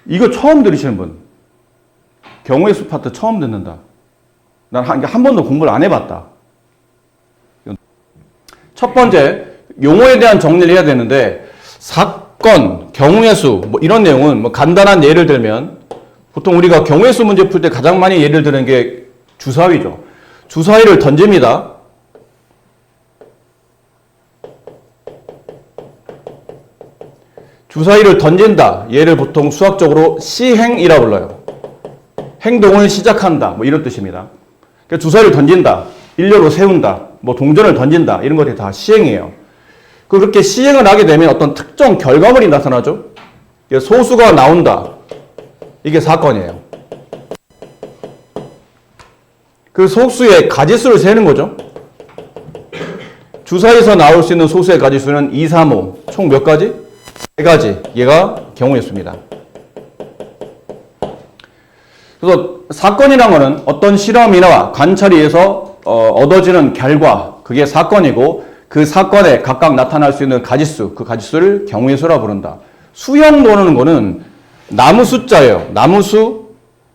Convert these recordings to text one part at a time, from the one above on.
이거 처음 들으시는 분. 경우의 수 파트 처음 듣는다. 난 한 번도 공부를 안 해봤다. 첫 번째, 용어에 대한 정리를 해야 되는데, 사건, 경우의 수, 뭐 이런 내용은 뭐 간단한 예를 들면, 보통 우리가 경우의 수 문제 풀 때 가장 많이 예를 드는 게 주사위죠. 주사위를 던집니다. 주사위를 던진다. 얘를 보통 수학적으로 시행이라 불러요. 행동을 시작한다. 뭐 이런 뜻입니다. 그러니까 주사위를 던진다. 일렬로 세운다. 뭐 동전을 던진다. 이런 것들이 다 시행이에요. 그렇게 시행을 하게 되면 어떤 특정 결과물이 나타나죠. 소수가 나온다. 이게 사건이에요. 그 소수의 가지수를 세는 거죠. 주사위에서 나올 수 있는 소수의 가지수는 2, 3, 5. 총 몇 가지? 3가지. 얘가 경우의 수입니다. 그래서 사건이란 거는 어떤 실험이나 관찰에 의해서 얻어지는 결과, 그게 사건이고 그 사건에 각각 나타날 수 있는 가지수, 그 가지수를 경우의 수라 부른다. 수형 노는 거는 나무 숫자예요. 나무 수.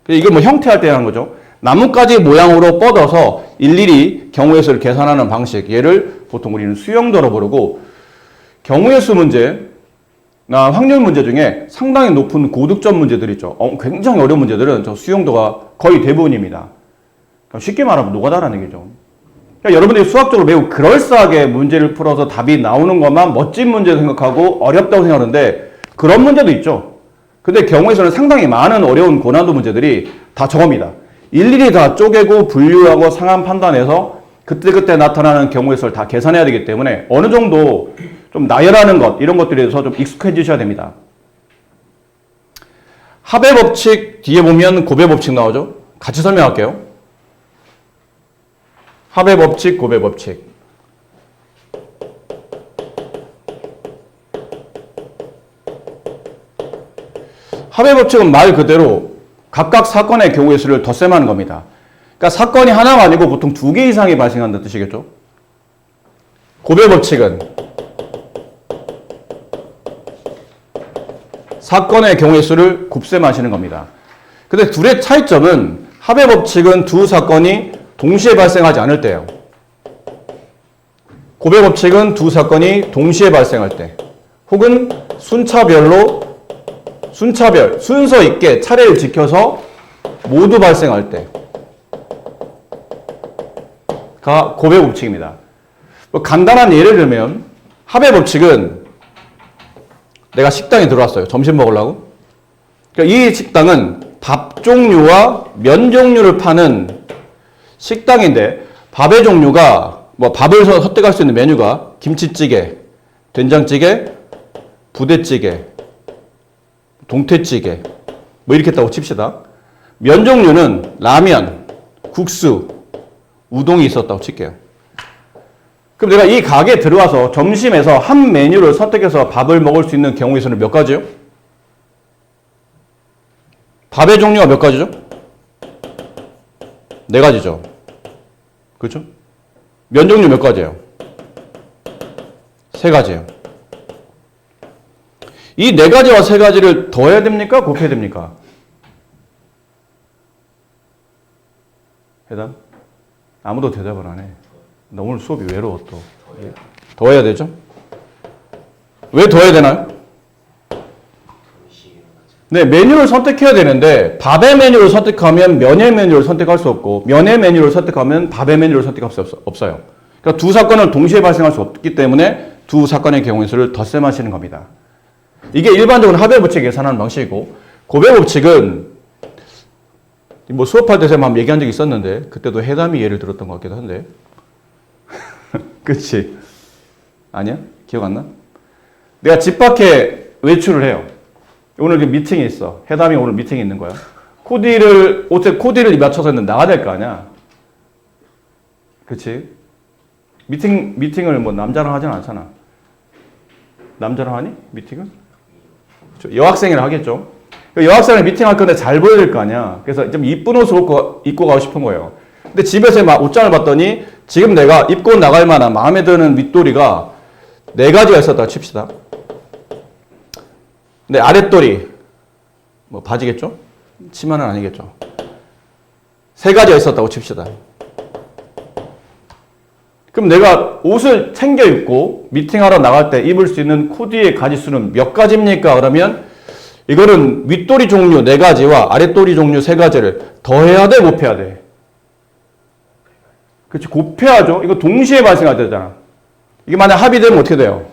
이게 뭐 형태할 때 하는 거죠. 나뭇가지 모양으로 뻗어서 일일이 경우의 수를 계산하는 방식. 얘를 보통 우리는 수형도로 부르고, 경우의 수 문제, 확률 문제 중에 상당히 높은 고득점 문제들 있죠. 굉장히 어려운 문제들은 저 수용도가 거의 대부분입니다. 쉽게 말하면 노가다라는 얘기죠. 그러니까 여러분들이 수학적으로 매우 그럴싸하게 문제를 풀어서 답이 나오는 것만 멋진 문제 생각하고 어렵다고 생각하는데 그런 문제도 있죠. 근데 경우에서는 상당히 많은 어려운 고난도 문제들이 다 저겁니다. 일일이 다 쪼개고 분류하고 상한 판단해서 그때그때 나타나는 경우의 수를 다 계산해야 되기 때문에 어느 정도 좀 나열하는 것, 이런 것들에 대해서 좀 익숙해지셔야 됩니다. 합의 법칙 뒤에 보면 곱의 법칙 나오죠? 같이 설명할게요. 합의 법칙, 곱의 법칙. 합의 법칙은 말 그대로 각각 사건의 경우의 수를 덧셈하는 겁니다. 그러니까 사건이 하나가 아니고 보통 2개 이상이 발생한다는 뜻이겠죠? 곱의 법칙은 사건의 경우의 수를 곱셈하시는 겁니다. 근데 둘의 차이점은 합의 법칙은 두 사건이 동시에 발생하지 않을 때예요. 곱의 법칙은 두 사건이 동시에 발생할 때, 혹은 순서 있게 차례를 지켜서 모두 발생할 때가 곱의 법칙입니다. 뭐 간단한 예를 들면 합의 법칙은 내가 식당에 들어왔어요. 점심 먹으려고. 그러니까 이 식당은 밥 종류와 면 종류를 파는 식당인데 밥의 종류가 뭐 밥을 선택할 수 있는 메뉴가 김치찌개, 된장찌개, 부대찌개, 동태찌개 뭐 이렇게 있다고 칩시다. 면 종류는 라면, 국수, 우동이 있었다고 칠게요. 그럼 내가 이 가게에 들어와서 점심에서 한 메뉴를 선택해서 밥을 먹을 수 있는 경우의 수는 몇 가지요? 밥의 종류가 몇 가지죠? 4가지죠. 그렇죠? 면 종류 몇 가지예요? 3가지예요. 이 4가지와 3가지를 더해야 됩니까? 곱해야 됩니까? 해당? 아무도 대답을 안 해. 나 오늘 수업이 외로워 또. 더해야 되죠? 왜 더해야 되나요? 네, 메뉴를 선택해야 되는데 밥의 메뉴를 선택하면 면의 메뉴를 선택할 수 없고 면의 메뉴를 선택하면 밥의 메뉴를 선택할 수 없어요. 그러니까 두 사건을 동시에 발생할 수 없기 때문에 두 사건의 경우의 수를 덧셈하시는 겁니다. 이게 일반적으로 합의 법칙 계산하는 방식이고, 곱의 법칙은 뭐 수업할 때 제가 한번 얘기한 적이 있었는데 그때도 해담이 예를 들었던 것 같기도 한데 그치? 아니야? 기억 안 나? 내가 집 밖에 외출을 해요. 오늘 미팅이 있어. 해담이 오늘 미팅이 있는 거야. 옷에 코디를 맞춰서 나가야 될 거 아니야? 그치? 미팅을 뭐 남자랑 하진 않잖아. 남자랑 하니? 미팅을? 여학생이랑 하겠죠? 여학생을 미팅할 건데 잘 보여야 될 거 아니야. 그래서 좀 이쁜 옷을 입고 가고 싶은 거예요. 근데 집에서 막 옷장을 봤더니 지금 내가 입고 나갈 만한 마음에 드는 윗도리가 4가지가 있었다고 칩시다. 근데 아랫도리, 뭐 바지겠죠? 치마는 아니겠죠. 세 가지가 있었다고 칩시다. 그럼 내가 옷을 챙겨 입고 미팅하러 나갈 때 입을 수 있는 코디의 가지수는 몇 가지입니까? 그러면 이거는 윗도리 종류 4가지와 아랫도리 종류 3가지를 더해야 돼, 곱해야 돼? 그렇지, 곱해야죠. 이거 동시에 발생할 때잖아. 이게 만약 합의되면 어떻게 돼요?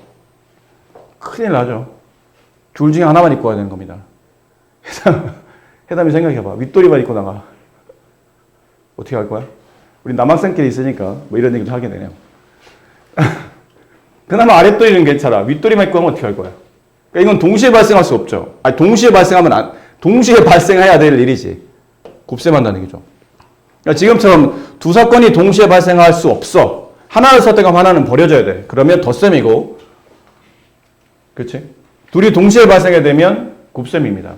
큰일 나죠. 둘 중에 하나만 입고 와야 되는 겁니다. 해담이 생각해봐. 윗도리만 입고 나가. 어떻게 할 거야? 우리 남학생끼리 있으니까 뭐 이런 얘기도 하게 되네요. 그나마 아랫도리는 괜찮아. 윗도리만 입고 하면 어떻게 할 거야? 그러니까 이건 동시에 발생할 수 없죠. 아니, 동시에 발생하면 동시에 발생해야 될 일이지. 곱셈한다는 얘기죠. 그러니까 지금처럼 두 사건이 동시에 발생할 수 없어. 하나를 선택하면 하나는 버려져야 돼. 그러면 덧셈이고, 그렇지? 둘이 동시에 발생하게 되면 곱셈입니다.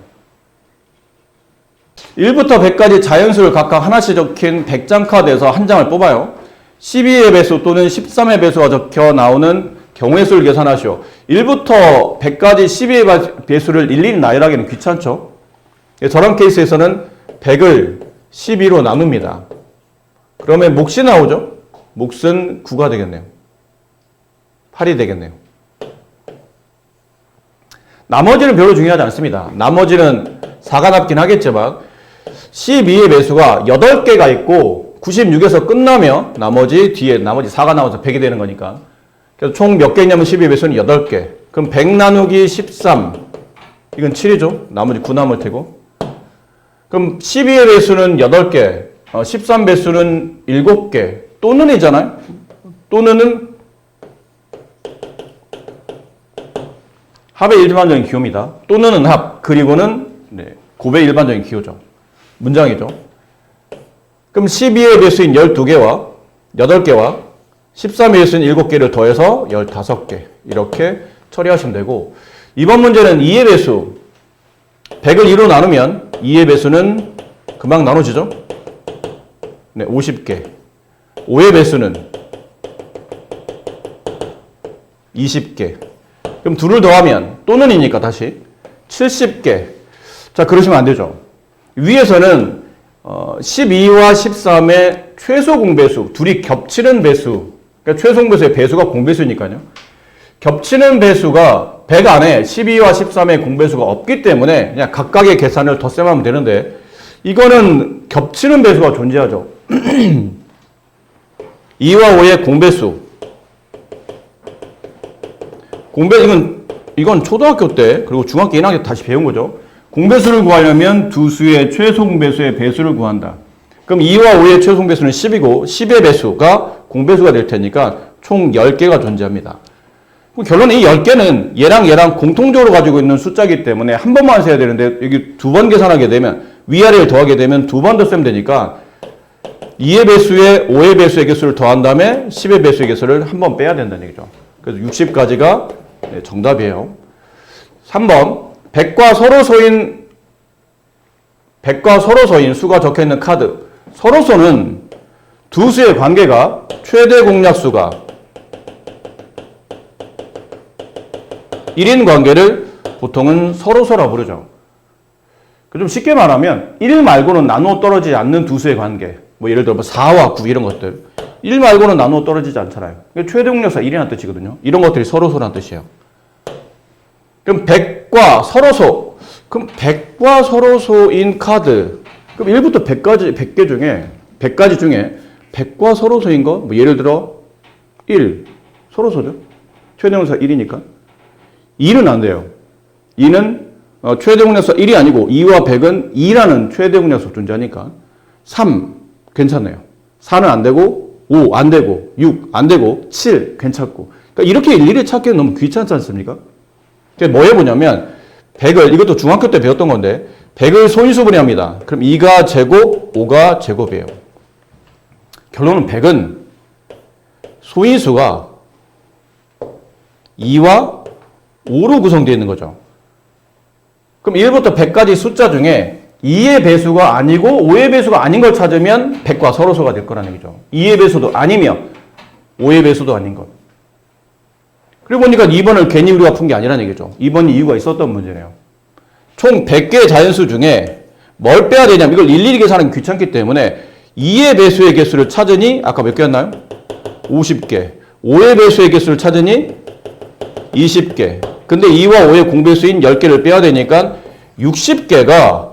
1부터 100까지 자연수를 각각 하나씩 적힌 100장 카드에서 한 장을 뽑아요. 12의 배수 또는 13의 배수가 적혀 나오는 경우의 수를 계산하시오. 1부터 100까지 12의 배수를 일일이 나열하기는 귀찮죠. 저런 케이스에서는 100을 12로 나눕니다. 그러면 몫이 나오죠. 몫은 9가 되겠네요. 8이 되겠네요. 나머지는 별로 중요하지 않습니다. 나머지는 4가 남긴 하겠지만 12의 배수가 8개가 있고 96에서 끝나면 나머지 4가 나와서 100이 되는 거니까. 그래서 총 몇 개냐면 12의 배수는 8개. 그럼 100 나누기 13. 이건 7이죠. 나머지 9 남을 테고. 그럼 12의 배수는 8개. 13 배수는 7개. 또는이잖아요. 또는은 합의 일반적인 기호입니다. 또는은 합. 그리고는 곱의 일반적인 기호죠. 문장이죠. 그럼 12의 배수인 12개와 8개와 13의 배수인 7개를 더해서 15개 이렇게 처리하시면 되고, 이번 문제는 2의 배수 100을 2로 나누면 2의 배수는 금방 나눠지죠. 50개. 5의 배수는 20개. 그럼 2를 더하면 또는이니까 다시 70개. 자, 그러시면 안 되죠. 위에서는 12와 13의 최소 공배수, 둘이 겹치는 배수, 그러니까 최소 공배수의 배수가 공배수니까요. 겹치는 배수가 100 안에 12와 13의 공배수가 없기 때문에 그냥 각각의 계산을 덧셈하면 되는데, 이거는 겹치는 배수가 존재하죠. 2와 5의 공배수. 이건 초등학교 때 그리고 중학교 1학년 때 다시 배운 거죠. 공배수를 구하려면 두 수의 최소 공배수의 배수를 구한다. 그럼 2와 5의 최소 공배수는 10이고 10의 배수가 공배수가 될 테니까 총 10개가 존재합니다. 결론은 이 10개는 얘랑 공통적으로 가지고 있는 숫자이기 때문에 한 번만 세야 되는데, 여기 2번 계산하게 되면 위아래를 더하게 되면 2번 더 쓰면 되니까 2의 배수에 5의 배수의 개수를 더한 다음에 10의 배수의 개수를 한 번 빼야 된다는 얘기죠. 그래서 60까지가 정답이에요. 3번 100과 서로 서인 수가 적혀있는 카드. 서로서는 두 수의 관계가 최대 공약수가 1인 관계를 보통은 서로서라 부르죠. 좀 쉽게 말하면 1 말고는 나누어 떨어지지 않는 두 수의 관계. 뭐 예를 들어 4와 9 이런 것들. 1 말고는 나누어 떨어지지 않잖아요. 최대 공약수가 1이라는 뜻이거든요. 이런 것들이 서로서라는 뜻이에요. 그럼 100과 서로소. 그럼 100과 서로소인 카드. 그럼 1부터 100가지 중에 100과 서로소인 거, 뭐 예를 들어 1, 서로소죠. 최대 공약수가 1이니까. 2는 안 돼요. 2는 최대 공약수가 1이 아니고 2와 100은 2라는 최대 공약수가 존재하니까 3 괜찮아요. 4는 안 되고 5 안 되고 6 안 되고 7 괜찮고. 그러니까 이렇게 일일이 찾기는 너무 귀찮지 않습니까? 뭐 해보냐면 100을, 이것도 중학교 때 배웠던 건데 100을 소인수분해 합니다. 그럼 2가 제곱, 5가 제곱이에요. 결론은 100은 소인수가 2와 5로 구성되어 있는 거죠. 그럼 1부터 100까지 숫자 중에 2의 배수가 아니고 5의 배수가 아닌 걸 찾으면 100과 서로소가 될 거라는 얘기죠. 2의 배수도 아니며 5의 배수도 아닌 것. 그리고 보니까 2번을 괜히 우리가 푼 게 아니라는 얘기죠. 2번이 이유가 있었던 문제네요. 총 100개의 자연수 중에 뭘 빼야 되냐면 이걸 일일이 계산하기 귀찮기 때문에 2의 배수의 개수를 찾으니 아까 몇 개였나요? 50개. 5의 배수의 개수를 찾으니 20개. 근데 2와 5의 공배수인 10개를 빼야 되니까 60개가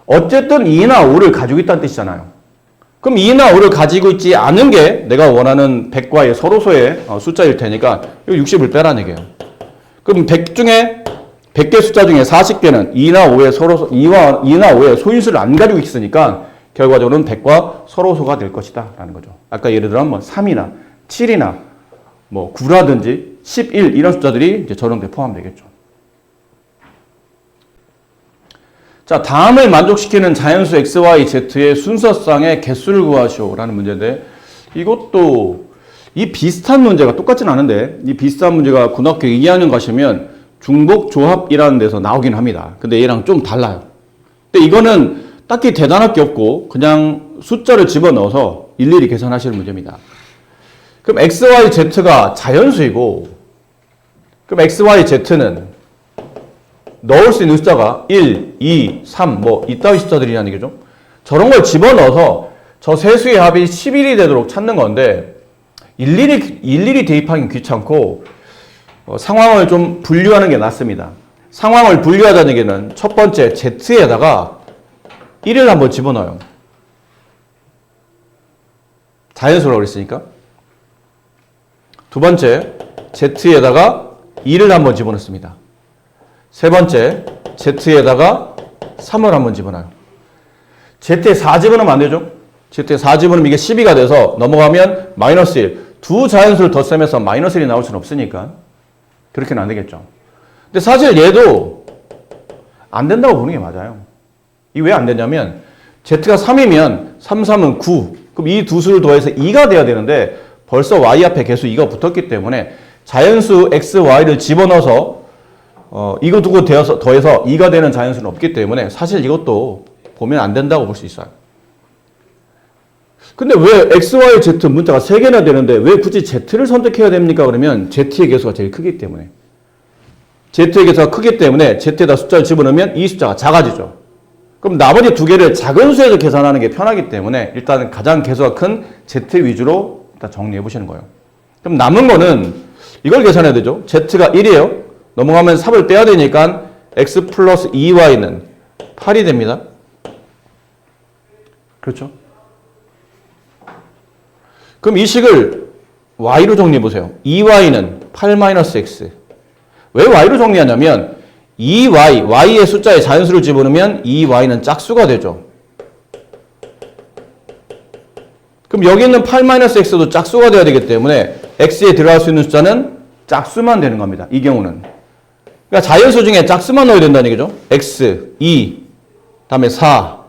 어쨌든 2나 5를 가지고 있다는 뜻이잖아요. 그럼 2나 5를 가지고 있지 않은 게 내가 원하는 100과의 서로소의 숫자일 테니까 이 60을 빼라는 얘기예요. 그럼 100 중에 100개 숫자 중에 40개는 2나 5의 서로소, 2나 5의 소인수를 안 가지고 있으니까 결과적으로는 100과 서로소가 될 것이다 라는 거죠. 아까 예를 들어 뭐 3이나 7이나 뭐 9라든지 11 이런 숫자들이 이제 저런 데 포함되겠죠. 자, 다음을 만족시키는 자연수 x, y, z의 순서상의 개수를 구하시오라는 문제인데 이것도 이 비슷한 문제가 똑같진 않은데 이 비슷한 문제가 고등학교 2학년 가시면 중복조합이라는 데서 나오긴 합니다. 근데 얘랑 좀 달라요. 근데 이거는 딱히 대단할 게 없고 그냥 숫자를 집어넣어서 일일이 계산하시는 문제입니다. 그럼 x, y, z가 자연수이고 그럼 x, y, z는 넣을 수 있는 숫자가 1, 2, 3 뭐 이따위 숫자들이라는 얘기죠. 저런 걸 집어넣어서 저 세 수의 합이 11이 되도록 찾는 건데 일일이 대입하기 귀찮고 상황을 좀 분류하는 게 낫습니다. 상황을 분류하자는 얘기는 첫 번째 z에다가 1을 한번 집어넣어요. 자연수라고 그랬으니까. 두 번째 z에다가 2를 한번 집어넣습니다. 세 번째 z에다가 3을 한번 집어넣어요. z에 4 집어넣으면 안 되죠? z에 4 집어넣으면 이게 12가 돼서 넘어가면 마이너스 1. 두 자연수를 덧셈해서 마이너스 1이 나올 수는 없으니까 그렇게는 안 되겠죠. 근데 사실 얘도 안 된다고 보는 게 맞아요. 이 왜 안 되냐면 z가 3이면 3, 3은 9. 그럼 이 두 수를 더해서 2가 돼야 되는데 벌써 y 앞에 개수 2가 붙었기 때문에 자연수 x, y를 집어넣어서 이거 두고 더해서 2가 되는 자연수는 없기 때문에 사실 이것도 보면 안 된다고 볼 수 있어요. 근데 왜 x, y, z 문자가 3개나 되는데 왜 굳이 z를 선택해야 됩니까? 그러면 z의 개수가 제일 크기 때문에. z의 개수가 크기 때문에 z에다 숫자를 집어넣으면 이 숫자가 작아지죠. 그럼 나머지 두 개를 작은 수에서 계산하는 게 편하기 때문에 일단 가장 개수가 큰 z 위주로 일단 정리해 보시는 거예요. 그럼 남은 거는 이걸 계산해야 되죠. z가 1이에요. 넘어가면 3을 빼야 되니까 x 플러스 2y는 8이 됩니다. 그렇죠? 그럼 이 식을 y로 정리해 보세요. 2y는 8-x. 왜 y로 정리하냐면 2y, y의 숫자에 자연수를 집어넣으면 2y는 짝수가 되죠. 그럼 여기 있는 8-x도 짝수가 돼야 되기 때문에 x에 들어갈 수 있는 숫자는 짝수만 되는 겁니다. 이 경우는. 그러니까 자연수 중에 짝수만 넣어야 된다는 얘기죠. x, 2, 다음에 4,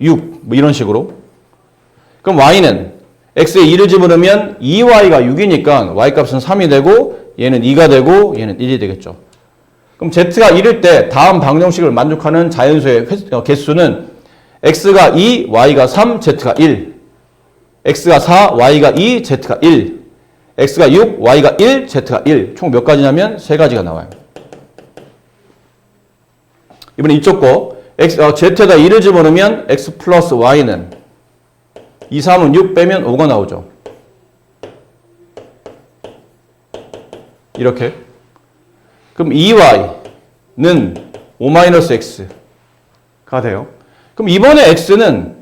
6, 뭐 이런 식으로. 그럼 y는 x에 2를 집어넣으면 2y가 6이니까 y 값은 3이 되고 얘는 2가 되고 얘는 1이 되겠죠. 그럼 z가 1일 때 다음 방정식을 만족하는 자연수의 개수는 x가 2, y가 3, z가 1. x가 4, y가 2, z가 1. x가 6, y가 1, z가 1. 총 몇 가지냐면 3가지가 나와요. 이번에 이쪽 거 z에다 2를 집어넣으면 x 플러스 y는 2, 3은 6 빼면 5가 나오죠. 이렇게. 그럼 2y는 5-x가 돼요. 그럼 이번에 x는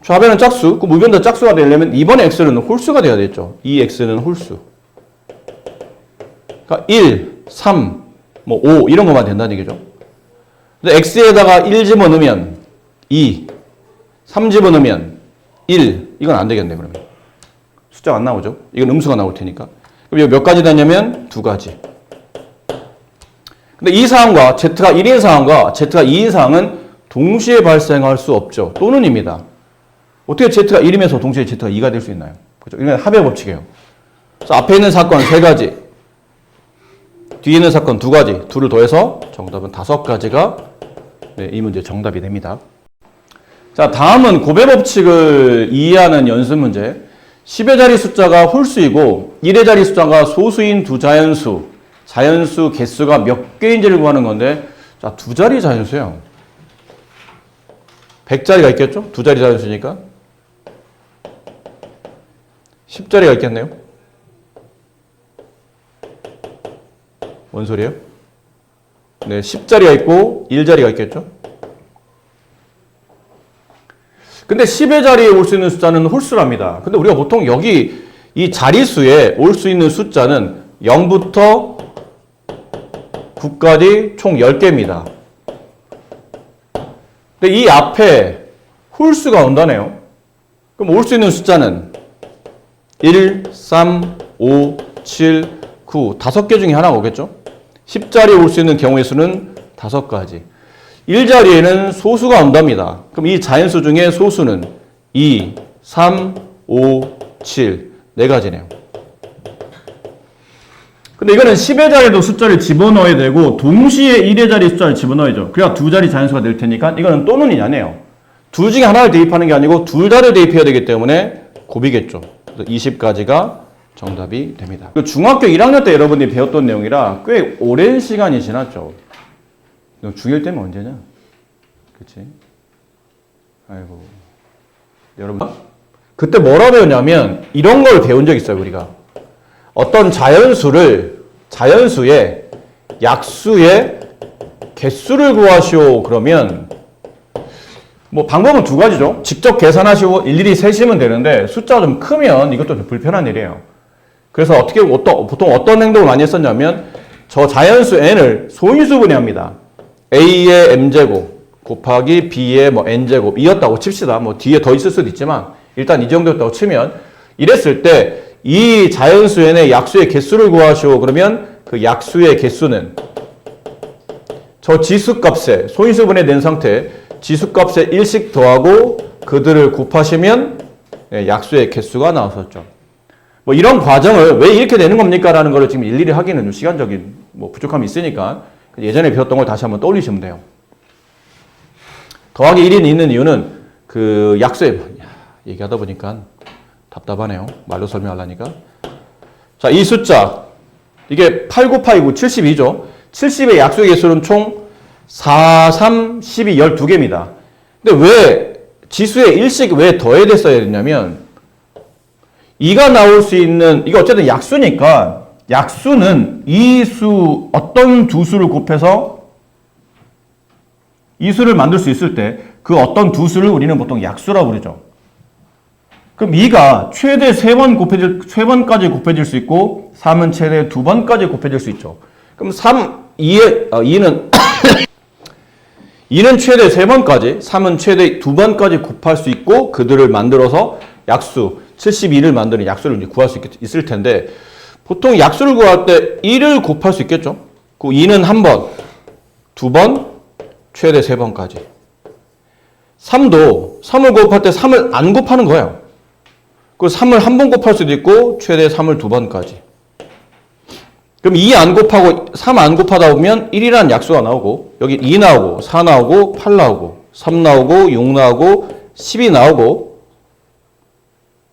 좌변은 짝수, 그럼 우변도 짝수가 되려면 이번에 x는 홀수가 돼야 되겠죠. 이 x는 홀수. 그러니까 1, 3, 뭐 5 이런 것만 된다는 얘기죠. 근데 x에다가 1 집어넣으면 2, 3 집어넣으면 1. 이건 안 되겠네, 그러면. 숫자가 안 나오죠. 이건 음수가 나올 테니까. 그럼 이거 몇 가지 되냐면 2가지. 근데 이 사항과 z가 1인 사항과 z가 2인 사항은 동시에 발생할 수 없죠. 또는입니다. 어떻게 z가 1이면서 동시에 z가 2가 될 수 있나요? 그렇죠? 이건 합의 법칙이에요. 그래서 앞에 있는 사건 3가지, 뒤에 있는 사건 2가지, 둘을 더해서 정답은 5가지가 이 문제의 정답이 됩니다. 자, 다음은 곱의 법칙을 이해하는 연습 문제. 10의 자리 숫자가 홀수이고 1의 자리 숫자가 소수인 두 자연수 개수가 몇 개인지를 구하는 건데 자, 두 자리 자연수예요. 100자리가 있겠죠? 두 자리 자연수니까. 10자리가 있겠네요. 뭔 소리예요? 네, 10자리가 있고 1자리가 있겠죠? 근데 10의 자리에 올 수 있는 숫자는 홀수랍니다. 근데 우리가 보통 여기 이 자리수에 올 수 있는 숫자는 0부터 9까지 총 10개입니다. 근데 이 앞에 홀수가 온다네요. 그럼 올 수 있는 숫자는 1, 3, 5, 7, 9, 5개 중에 하나가 오겠죠? 10자리에 올 수 있는 경우의 수는 5가지. 1자리에는 소수가 온답니다. 그럼 이 자연수 중에 소수는 2, 3, 5, 7, 4가지네요. 근데 이거는 10의 자리에도 숫자를 집어넣어야 되고 동시에 1의 자리 숫자를 집어넣어야죠. 그래야 두 자리 자연수가 될 테니까 이거는 또는이 아니에요. 둘 중에 하나를 대입하는 게 아니고 둘 다를 대입해야 되기 때문에 곱이겠죠. 그래서 20가지가 정답이 됩니다. 중학교 1학년 때 여러분들이 배웠던 내용이라 꽤 오랜 시간이 지났죠. 중1 때면 언제냐? 그치? 아이고. 여러분. 그때 뭐라 배웠냐면 이런 걸 배운 적 있어요, 우리가. 어떤 자연수의 약수의 개수를 구하시오. 그러면 뭐 방법은 두 가지죠. 직접 계산하시고 일일이 세시면 되는데 숫자가 좀 크면 이것도 좀 불편한 일이에요. 그래서 보통 어떤 행동을 많이 했었냐면 저 자연수 n을 소인수분해 합니다. a의 m제곱 곱하기 b의 뭐 n제곱 이었다고 칩시다. 뭐 뒤에 더 있을 수도 있지만 일단 이 정도였다고 치면 이랬을 때 이 자연수 n의 약수의 개수를 구하시오. 그러면 그 약수의 개수는 저 지수값에 소인수분해 된 상태 지수값에 1씩 더하고 그들을 곱하시면 약수의 개수가 나왔었죠. 뭐 이런 과정을 왜 이렇게 되는 겁니까? 라는 걸 지금 일일이 하기는 좀 시간적인 뭐 부족함이 있으니까 예전에 배웠던 걸 다시 한번 떠올리시면 돼요. 더하기 1이 있는 이유는 그 약수의 얘기하다 보니까 답답하네요. 말로 설명하려니까. 자, 이 숫자 이게 8 곱하기 9 72죠. 70의 약수의 개수는 총 4, 3, 12, 12개입니다. 근데 왜 지수에 1씩 왜 더해졌어야 됐냐면 2가 나올 수 있는 이게 어쨌든 약수니까 약수는 이 수 어떤 두 수를 곱해서 이 수를 만들 수 있을 때 그 어떤 두 수를 우리는 보통 약수라고 부르죠. 그럼 2가 최대 3번까지 곱해질 수 있고 3은 최대 2번까지 곱해질 수 있죠. 그럼 2는 2는 최대 3번까지, 3은 최대 2번까지 곱할 수 있고 그들을 만들어서 약수 72를 만드는 약수를 구할 수 있을 텐데 보통 약수를 구할 때 1을 곱할 수 있겠죠. 그 2는 1번, 2번, 최대 3번까지. 3도 3을 곱할 때 3을 안 곱하는 거예요. 그 3을 한 번 곱할 수도 있고 최대 3을 2번까지. 그럼 2 안 곱하고 3 안 곱하다 보면 1이라는 약수가 나오고 여기 2 나오고 4 나오고 8 나오고 3 나오고 6 나오고 12 나오고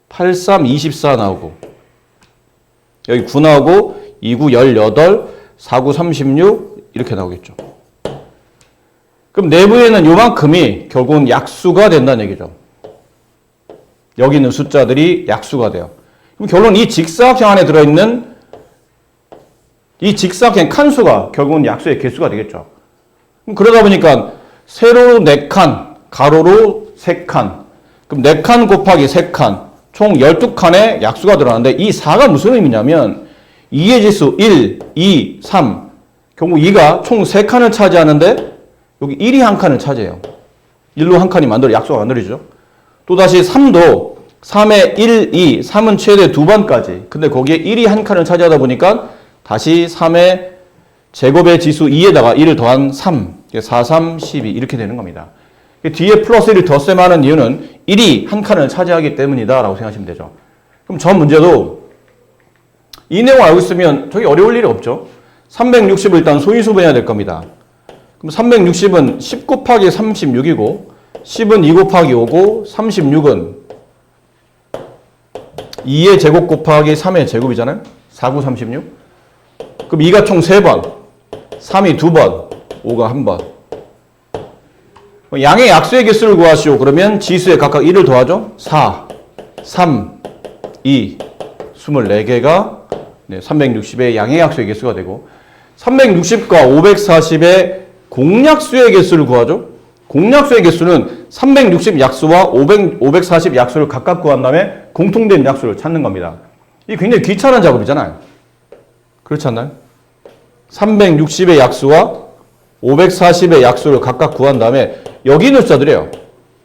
8, 3, 24 나오고 여기 9 나오고 2, 9, 18, 4, 9, 36 이렇게 나오겠죠. 그럼 내부에는 요만큼이 결국은 약수가 된다는 얘기죠. 여기 있는 숫자들이 약수가 돼요. 그럼 결론 이 직사각형 안에 들어있는 이 직사각형 칸수가 결국은 약수의 개수가 되겠죠. 그럼 그러다 보니까 세로로 4칸, 가로로 3칸. 그럼 4칸 곱하기 3칸, 총 12칸의 약수가 들어가는데 이 4가 무슨 의미냐면 2의 지수 1, 2, 3. 결국 2가 총 3칸을 차지하는데 여기 1이 한 칸을 차지해요. 1로 한 칸이 약수가 만들어지죠. 또다시 3도 3에 1, 2, 3은 최대 2번까지. 근데 거기에 1이 한 칸을 차지하다 보니까 다시 3의 제곱의 지수 2에다가 1을 더한 3. 4, 3, 12 이렇게 되는 겁니다. 뒤에 플러스 1을 덧셈하는 이유는 1이 한 칸을 차지하기 때문이다 라고 생각하시면 되죠. 그럼 전 문제도 이 내용을 알고 있으면 저기 어려울 일이 없죠. 360을 일단 소인수분해야 될 겁니다. 그럼 360은 10 곱하기 36이고 10은 2 곱하기 5고 36은 2의 제곱 곱하기 3의 제곱이잖아요. 4, 9, 36. 그럼 2가 총 3번, 3이 2번, 5가 한 번. 양의 약수의 개수를 구하시오. 그러면 지수에 각각 1을 더하죠. 4, 3, 2, 24개가 360의 양의 약수의 개수가 되고 360과 540의 공약수의 개수를 구하죠. 공약수의 개수는 360 약수와 540 약수를 각각 구한 다음에 공통된 약수를 찾는 겁니다. 이게 굉장히 귀찮은 작업이잖아요. 그렇지 않나요? 360의 약수와 540의 약수를 각각 구한 다음에 여기 있는 숫자들이에요.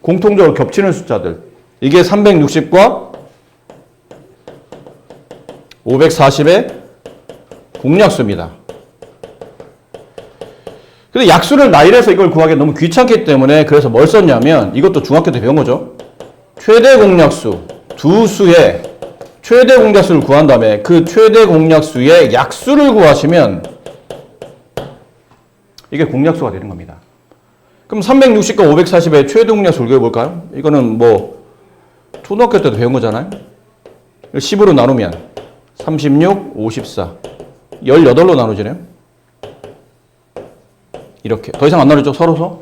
공통적으로 겹치는 숫자들. 이게 360과 540의 공약수입니다. 근데 약수를 나열해서 이걸 구하기 너무 귀찮기 때문에 그래서 뭘 썼냐면 이것도 중학교 때 배운 거죠. 최대 공약수 두 수의 최대 공약수를 구한 다음에 그 최대 공약수의 약수를 구하시면 이게 공약수가 되는 겁니다. 그럼 360과 540의 최대 공약수를 구해볼까요? 이거는 뭐 초등학교 때도 배운 거잖아요. 10으로 나누면 36, 54, 18로 나누지네요. 이렇게. 더 이상 안 나누죠, 서로서?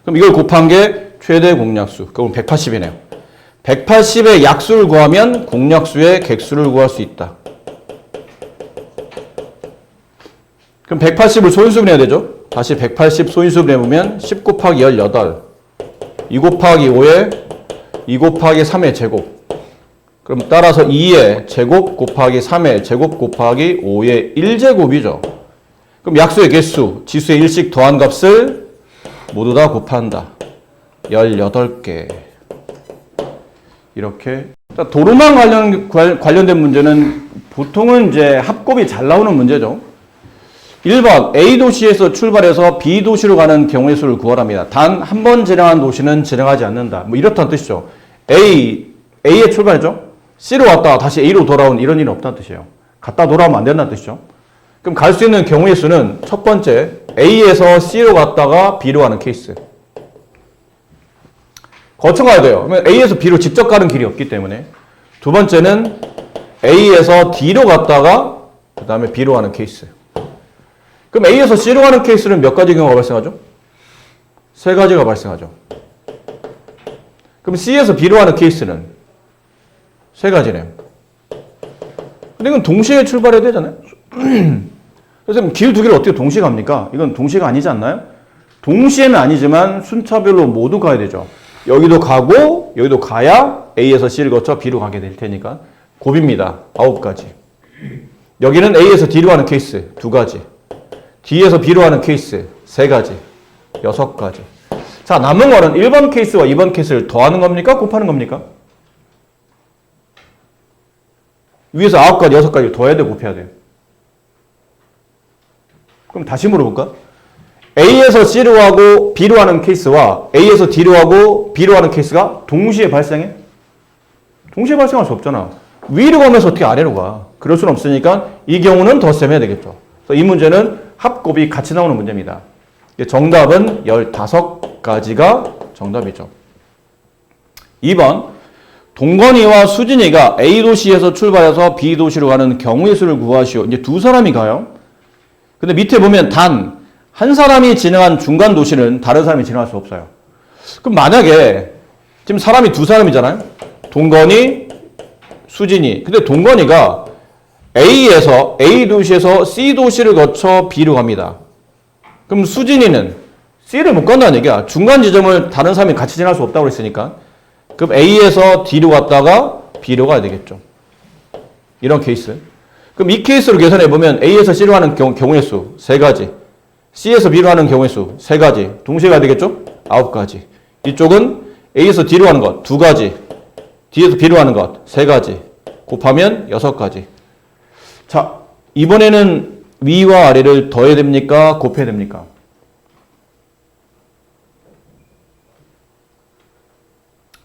그럼 이걸 곱한 게 최대 공약수. 그럼 180이네요. 180의 약수를 구하면 공약수의 객수를 구할 수 있다. 그럼 180을 소인수분 해야 되죠? 다시 180 소인수분 해보면 10 곱하기 18, 2 곱하기 5에 2 곱하기 3의 제곱. 그럼 따라서 2의 제곱 곱하기 3의 제곱 곱하기 5의 1제곱이죠. 그럼 약수의 개수, 지수의 일씩 더한 값을 모두 다 곱한다. 18개. 이렇게. 도로망 관련된 문제는 보통은 이제 합곱이 잘 나오는 문제죠. 1번, A 도시에서 출발해서 B 도시로 가는 경우의 수를 구하랍니다. 단 한 번 진행한 도시는 진행하지 않는다. 뭐 이렇다는 뜻이죠. A에 출발했죠? C로 왔다가 다시 A로 돌아온 이런 일은 없다는 뜻이에요. 갔다 돌아오면 안 된다는 뜻이죠. 그럼 갈 수 있는 경우의 수는 첫 번째, A에서 C로 갔다가 B로 가는 케이스. 거쳐가야 돼요. 그러면 A에서 B로 직접 가는 길이 없기 때문에. 두 번째는 A에서 D로 갔다가 그 다음에 B로 가는 케이스. 그럼 A에서 C로 가는 케이스는 몇 가지 경우가 발생하죠? 세 가지가 발생하죠. 그럼 C에서 B로 가는 케이스는 세 가지네요. 근데 이건 동시에 출발해야 되잖아요. 그래서 길 두 개를 어떻게 동시에 갑니까? 이건 동시가 아니지 않나요? 동시에는 아니지만 순차별로 모두 가야 되죠. 여기도 가고 여기도 가야 A에서 C를 거쳐 B로 가게 될 테니까 곱입니다. 9가지. 여기는 A에서 D로 가는 케이스 2가지. D에서 B로 가는 케이스 3가지. 6가지. 자, 남은 거는 1번 케이스와 2번 케이스를 더하는 겁니까? 곱하는 겁니까? 위에서 9가지, 6가지 더해야 돼, 곱해야 돼요? 그럼 다시 물어볼까? A에서 C로 가고 B로 가는 케이스와 A에서 D로 가고 B로 가는 케이스가 동시에 발생해? 동시에 발생할 수 없잖아. 위로 가면서 어떻게 아래로 가? 그럴 수는 없으니까 이 경우는 덧셈해야 되겠죠. 그래서 이 문제는 합곱이 같이 나오는 문제입니다. 정답은 15가지가 정답이죠. 2번, 동건이와 수진이가 A 도시에서 출발해서 B 도시로 가는 경우의 수를 구하시오. 이제 두 사람이 가요. 근데 밑에 보면 단 한 사람이 진행한 중간 도시는 다른 사람이 진행할 수 없어요. 그럼 만약에 지금 사람이 두 사람이잖아요. 동건이, 수진이. 근데 동건이가 A 도시에서 C 도시를 거쳐 B로 갑니다. 그럼 수진이는 C를 못 간다는 얘기야. 중간 지점을 다른 사람이 같이 지날 수 없다고 그랬으니까. 그럼 A에서 D로 갔다가 B로 가야 되겠죠. 이런 케이스. 그럼 이 케이스로 계산해보면 A에서 C로 가는 경우의 수 3가지. C에서 B로 가는 경우의 수 3가지. 동시에 가야 되겠죠? 9가지. 이쪽은 A에서 D로 가는 것 2가지. D에서 B로 가는 것 3가지. 곱하면 6가지. 자, 이번에는 위와 아래를 더해야 됩니까? 곱해야 됩니까?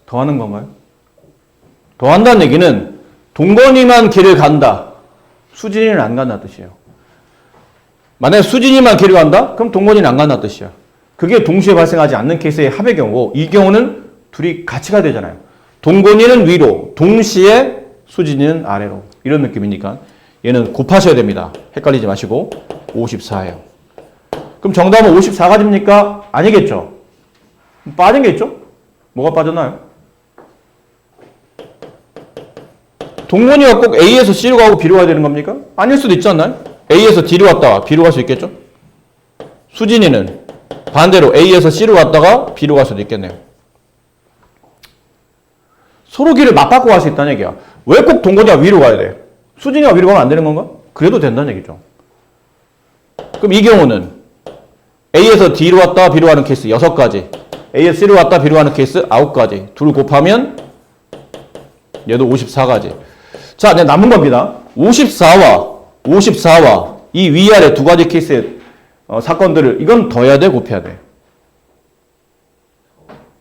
더하는 건가요? 더한다는 얘기는 동건이만 길을 간다. 수진이는 안 간다는 뜻이에요. 만약에 수진이만 길을 간다? 그럼 동건이는 안 간다는 뜻이야. 그게 동시에 발생하지 않는 케이스의 합의 경우고 이 경우는 둘이 같이 가야 되잖아요. 동건이는 위로, 동시에 수진이는 아래로. 이런 느낌이니까 얘는 곱하셔야 됩니다. 헷갈리지 마시고 54예요. 그럼 정답은 54가지입니까? 아니겠죠. 빠진 게 있죠? 뭐가 빠졌나요? 동건이가 꼭 A에서 C로 가고 B로 가야 되는 겁니까? 아닐 수도 있지 않나요? A에서 D로 갔다가 B로 갈 수 있겠죠? 수진이는 반대로 A에서 C로 갔다가 B로 갈 수도 있겠네요. 서로 길을 맞바꿔 갈 수 있다는 얘기야. 왜 꼭 동건이가 위로 가야 돼? 수진이가 위로 가면 안 되는 건가? 그래도 된다는 얘기죠. 그럼 이 경우는 A에서 D로 갔다가 B로 가는 케이스 6가지, A에서 C로 갔다가 B로 가는 케이스 9가지, 둘 곱하면 얘도 54가지. 자, 이제 남은 겁니다. 54와 이 위아래 두 가지 케이스의 사건들을 이건 더해야 돼, 곱해야 돼?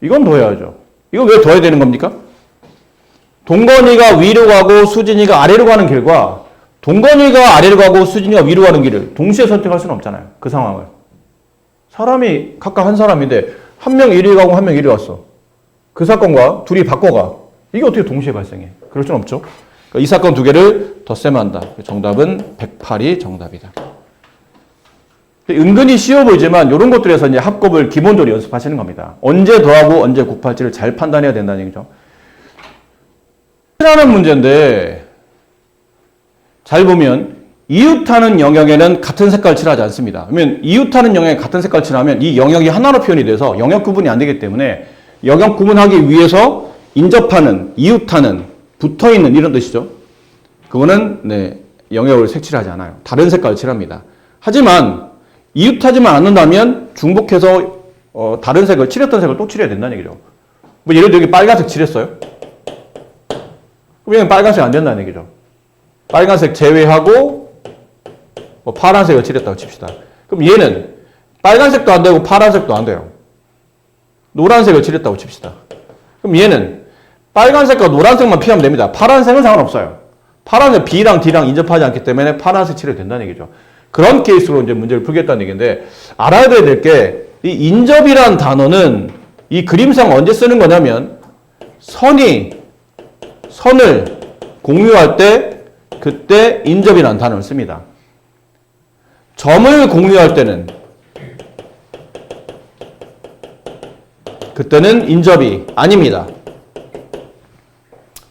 이건 더해야죠. 이건 왜 더해야 되는 겁니까? 동건이가 위로 가고 수진이가 아래로 가는 길과 동건이가 아래로 가고 수진이가 위로 가는 길을 동시에 선택할 수는 없잖아요. 그 상황을. 사람이 각각 한 사람인데 한 명 이리 가고 한 명 이리 왔어. 그 사건과 둘이 바꿔가. 이게 어떻게 동시에 발생해? 그럴 수는 없죠. 그러니까 이 사건 두 개를 덧셈 한다. 정답은 108이 정답이다. 은근히 쉬워 보이지만 이런 것들에서 이제 합곱을 기본적으로 연습하시는 겁니다. 언제 더하고 언제 곱할지를 잘 판단해야 된다는 얘기죠. 라는 문제인데 잘 보면 이웃하는 영역에는 같은 색깔 칠하지 않습니다. 그러면 이웃하는 영역에 같은 색깔 칠하면 이 영역이 하나로 표현이 돼서 영역 구분이 안 되기 때문에 영역 구분하기 위해서 인접하는, 이웃하는, 붙어있는 이런 뜻이죠. 그거는 네, 영역을 색칠하지 않아요. 다른 색깔을 칠합니다. 하지만 이웃하지만 않는다면 중복해서 다른 색을 칠했던 색을 또 칠해야 된다는 얘기죠. 뭐 예를 들어 여기 빨간색 칠했어요. 그럼 얘는 빨간색 안 된다는 얘기죠. 빨간색 제외하고 뭐 파란색을 칠했다고 칩시다. 그럼 얘는 빨간색도 안 되고 파란색도 안 돼요. 노란색을 칠했다고 칩시다. 그럼 얘는 빨간색과 노란색만 피하면 됩니다. 파란색은 상관없어요. 파란색 B랑 D랑 인접하지 않기 때문에 파란색 칠해도 된다는 얘기죠. 그런 케이스로 이제 문제를 풀겠다는 얘기인데 알아야 될 게 이 인접이란 단어는 이 그림상 언제 쓰는 거냐면 선을 공유할 때 그때 인접이라는 단어를 씁니다. 점을 공유할 때는 그때는 인접이 아닙니다.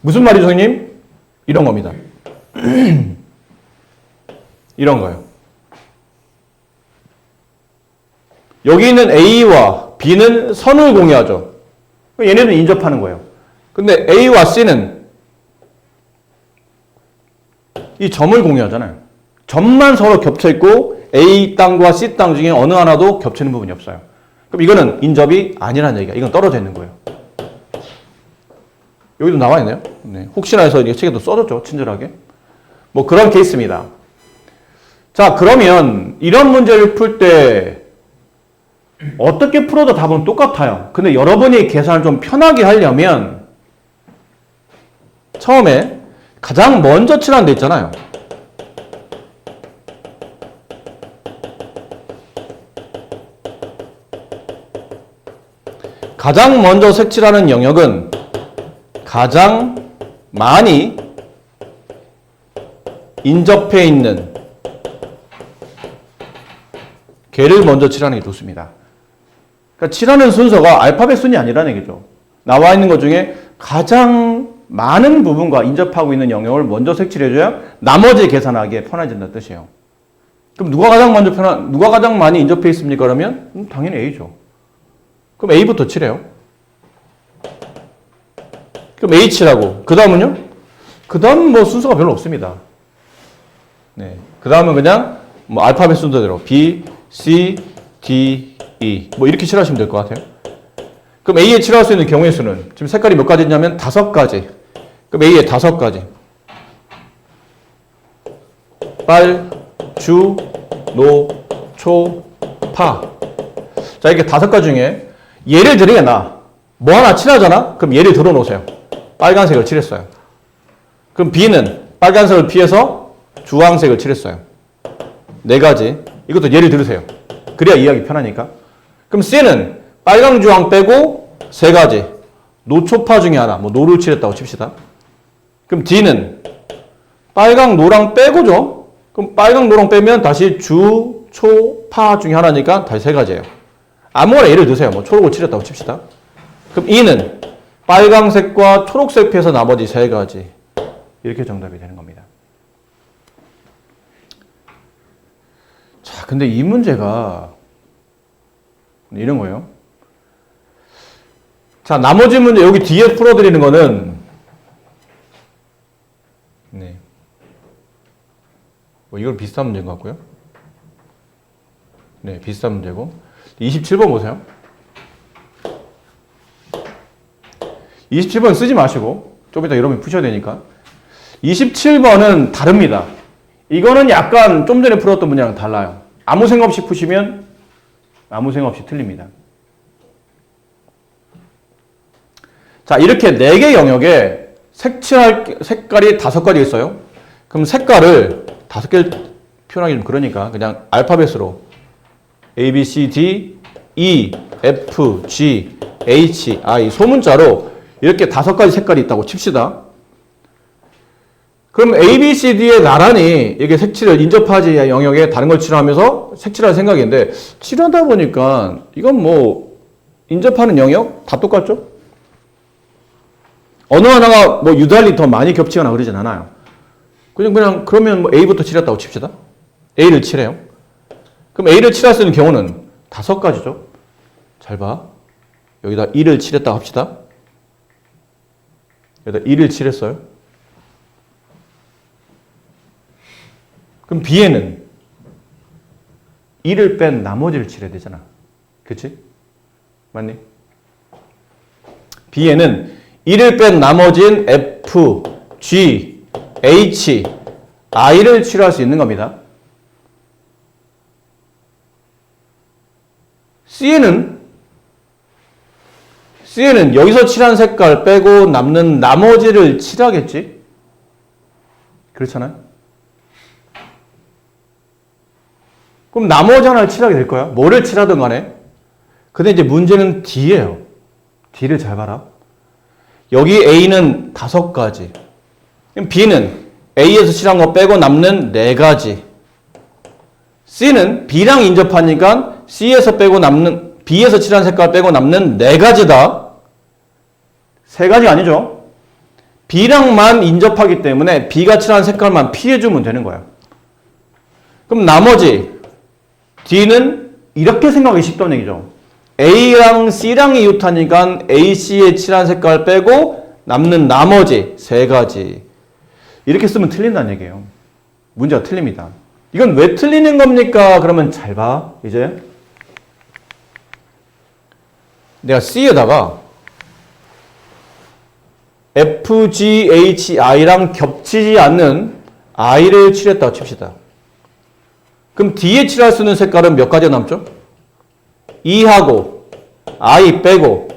무슨 말이죠, 선생님? 이런 겁니다. 이런 거예요. 여기 있는 A와 B는 선을 공유하죠. 얘네는 인접하는 거예요. 근데 A와 C는 이 점을 공유하잖아요. 점만 서로 겹쳐있고 A 땅과 C 땅 중에 어느 하나도 겹치는 부분이 없어요. 그럼 이거는 인접이 아니라는 얘기야. 이건 떨어져 있는 거예요. 여기도 나와 있네요. 네. 혹시나 해서 이게 책에도 써줬죠. 친절하게. 뭐 그런 케이스입니다. 자, 그러면 이런 문제를 풀 때 어떻게 풀어도 답은 똑같아요. 근데 여러분이 계산을 좀 편하게 하려면 처음에 가장 먼저 칠하는 데 있잖아요. 가장 먼저 색칠하는 영역은 가장 많이 인접해 있는 걔를 먼저 칠하는 게 좋습니다. 그러니까 칠하는 순서가 알파벳 순이 아니라는 얘기죠. 나와 있는 것 중에 가장 많은 부분과 인접하고 있는 영역을 먼저 색칠해줘야 나머지 계산하기에 편해진다는 뜻이에요. 그럼 누가 가장 많이 인접해 있습니까? 그러면 당연히 A죠. 그럼 A부터 칠해요. 그럼 A 칠하고 그 다음은요? 그 다음은 뭐 순서가 별로 없습니다. 네, 그 다음은 그냥 뭐 알파벳 순서대로 B, C, D, E 뭐 이렇게 칠하시면 될 것 같아요. 그럼 A에 칠할 수 있는 경우의 수는 지금 색깔이 몇 가지 있냐면 5가지. 그럼 A에 5가지. 빨, 주, 노, 초, 파. 자, 이렇게 5가지 중에 예를 들으나 뭐 하나 칠하잖아? 그럼 예를 들어 놓으세요. 빨간색을 칠했어요. 그럼 B는 빨간색을 피해서 주황색을 칠했어요. 4가지. 이것도 예를 들으세요. 그래야 이해하기 편하니까. 그럼 C는 빨강, 주황 빼고 3가지. 노초파 중에 하나, 뭐 노를 칠했다고 칩시다. 그럼 D는 빨강, 노랑 빼고죠. 그럼 빨강, 노랑 빼면 다시 주, 초, 파 중에 하나니까 다시 세 가지예요. 아무거나 예를 드세요. 뭐 초록을 칠했다고 칩시다. 그럼 E는 빨강색과 초록색 피해서 나머지 세 가지. 이렇게 정답이 되는 겁니다. 자, 근데 이 문제가 이런 거예요. 자, 나머지 문제 여기 뒤에 풀어드리는 거는 네. 뭐 이건 비슷한 문제인 것 같고요. 네, 비슷한 문제고. 27번 보세요. 27번 쓰지 마시고 좀 이따 여러분이 푸셔야 되니까. 27번은 다릅니다. 이거는 약간 좀 전에 풀었던 문제랑 달라요. 아무 생각 없이 푸시면 아무 생각 없이 틀립니다. 자, 이렇게 4개 영역에 색칠할 색깔이 5가지 있어요. 그럼 색깔을 5개를 표현하기 좀 그러니까 그냥 알파벳으로 A, B, C, D, E, F, G, H, I 소문자로 이렇게 5가지 색깔이 있다고 칩시다. 그럼 A, B, C, D에 나란히 이게 색칠을 인접하지 영역에 다른 걸 칠하면서 색칠할 생각인데 칠하다 보니까 이건 뭐 인접하는 영역 다 똑같죠? 어느 하나가 뭐 유달리 더 많이 겹치거나 그러진 않아요. 그냥 그러면 뭐 A부터 칠했다고 칩시다. A를 칠해요. 그럼 A를 칠할 수 있는 경우는 5가지죠. 잘 봐. 여기다 E를 칠했다고 합시다. 여기다 E를 칠했어요. 그럼 B에는 E를 뺀 나머지를 칠해야 되잖아. 그치? 맞니? B에는 E를 뺀 나머지인 F, G, H, I를 칠할 수 있는 겁니다. C에는 여기서 칠한 색깔 빼고 남는 나머지를 칠하겠지? 그렇잖아요? 그럼 나머지 하나를 칠하게 될 거야. 뭐를 칠하든 간에. 근데 이제 문제는 D예요. D를 잘 봐라. 여기 A는 5가지. 그럼 B는 A에서 칠한 거 빼고 남는 4가지. C는 B랑 인접하니까 C에서 빼고 남는, B에서 칠한 색깔 빼고 남는 4가지다. 3가지가 아니죠. B랑만 인접하기 때문에 B가 칠한 색깔만 피해주면 되는 거야. 그럼 나머지 D는 이렇게 생각하기 쉽다는 얘기죠. A랑 C랑 이웃하니까 A, C에 칠한 색깔 빼고 남는 나머지 3가지. 이렇게 쓰면 틀린다는 얘기예요. 문제가 틀립니다. 이건 왜 틀리는 겁니까? 그러면 잘 봐. 이제 내가 C에다가 F, G, H, I랑 겹치지 않는 I를 칠했다고 칩시다. 그럼 D에 칠할 수 있는 색깔은 몇 가지가 남죠? E하고 I 빼고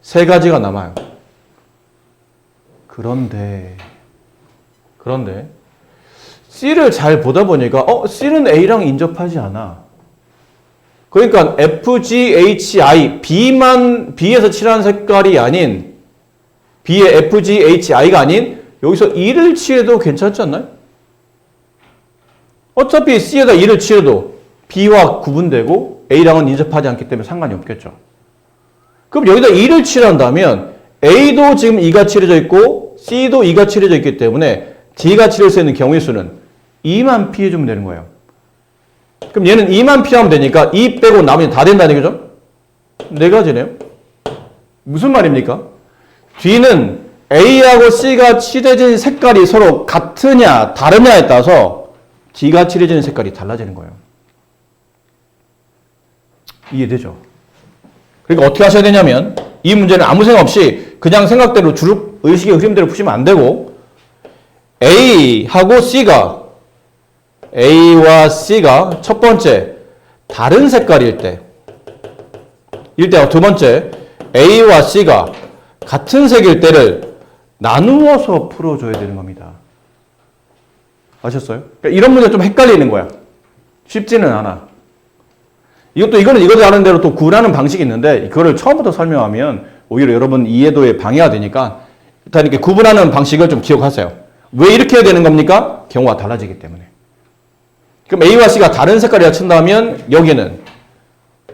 3가지가 남아요. 그런데 C를 잘 보다 보니까 C는 A랑 인접하지 않아. 그러니까 F, G, H, I, B에서 칠한 색깔이 아닌 B의 F, G, H, I가 아닌 여기서 E를 칠해도 괜찮지 않나요? 어차피 C에다 E를 칠해도 B와 구분되고 A랑은 인접하지 않기 때문에 상관이 없겠죠. 그럼 여기다 E를 칠한다면 A도 지금 E가 칠해져 있고 C도 E가 칠해져 있기 때문에 D가 칠할 수 있는 경우의 수는 E만 피해주면 되는 거예요. 그럼 얘는 E만 피하면 되니까 E 빼고 나머지 다 된다는 얘기죠? 4가지네요. 무슨 말입니까? D는 A하고 C가 칠해진 색깔이 서로 같으냐 다르냐에 따라서 D가 칠해지는 색깔이 달라지는 거예요. 이해되죠? 그러니까 어떻게 하셔야 되냐면 이 문제는 아무 생각 없이 그냥 생각대로 주룩 의식의 흐름대로 푸시면 안 되고 A와 C가 첫 번째 다른 색깔일 때 두 번째 A와 C가 같은 색일 때를 나누어서 풀어줘야 되는 겁니다. 아셨어요? 그러니까 이런 문제가 좀 헷갈리는 거야. 쉽지는 않아. 이거는 이거도 아는 대로 또 구분하는 방식이 있는데 그거를 처음부터 설명하면 오히려 여러분 이해도에 방해가 되니까 일단 이렇게 구분하는 방식을 좀 기억하세요. 왜 이렇게 해야 되는 겁니까? 경우가 달라지기 때문에. 그럼 A와 C가 다른 색깔이라 친다면 여기는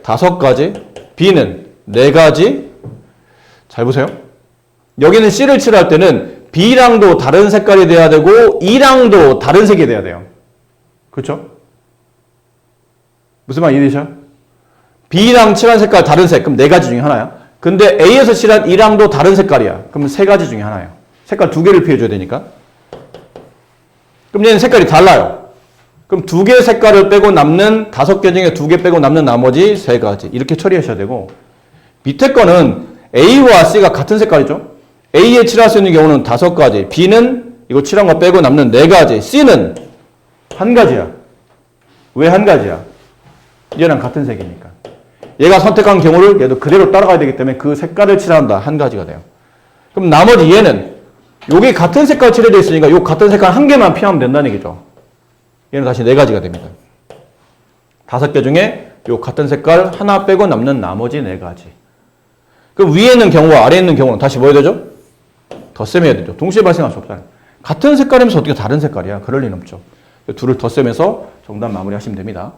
5가지, B는 4가지. 잘 보세요. 여기는 C를 칠할 때는 B랑도 다른 색깔이 돼야 되고 E랑도 다른 색이 돼야 돼요. 그렇죠? 무슨 말 이해되셔? B랑 칠한 색깔 다른 색, 그럼 4가지 중에 하나야. 근데 A에서 칠한 E랑도 다른 색깔이야. 그럼 3가지 중에 하나야. 색깔 2개를 피해줘야 되니까. 그럼 얘는 색깔이 달라요. 그럼 2개의 색깔을 빼고 남는 5개 중에 2개 빼고 남는 나머지 3가지. 이렇게 처리하셔야 되고, 밑에 거는 A와 C가 같은 색깔이죠. A에 칠할 수 있는 경우는 5가지, B는 이거 칠한 거 빼고 남는 4가지, C는 1가지야. 왜 1가지야? 얘랑 같은 색이니까. 얘가 선택한 경우를 얘도 그대로 따라가야 되기 때문에 그 색깔을 칠한다. 1가지가 돼요. 그럼 나머지 얘는 여기 같은 색깔 칠해져 있으니까 요 같은 색깔 1개만 피하면 된다는 얘기죠. 얘는 다시 4가지가 됩니다. 5개 중에 요 같은 색깔 하나 빼고 남는 나머지 4가지. 그럼 위에 있는 경우와 아래에 있는 경우는 다시 뭐 해야 되죠? 덧셈해야 되죠. 동시에 발생할 수 없잖아요. 같은 색깔이면서 어떻게 다른 색깔이야? 그럴 리는 없죠. 둘을 덧셈해서 정답 마무리하시면 됩니다.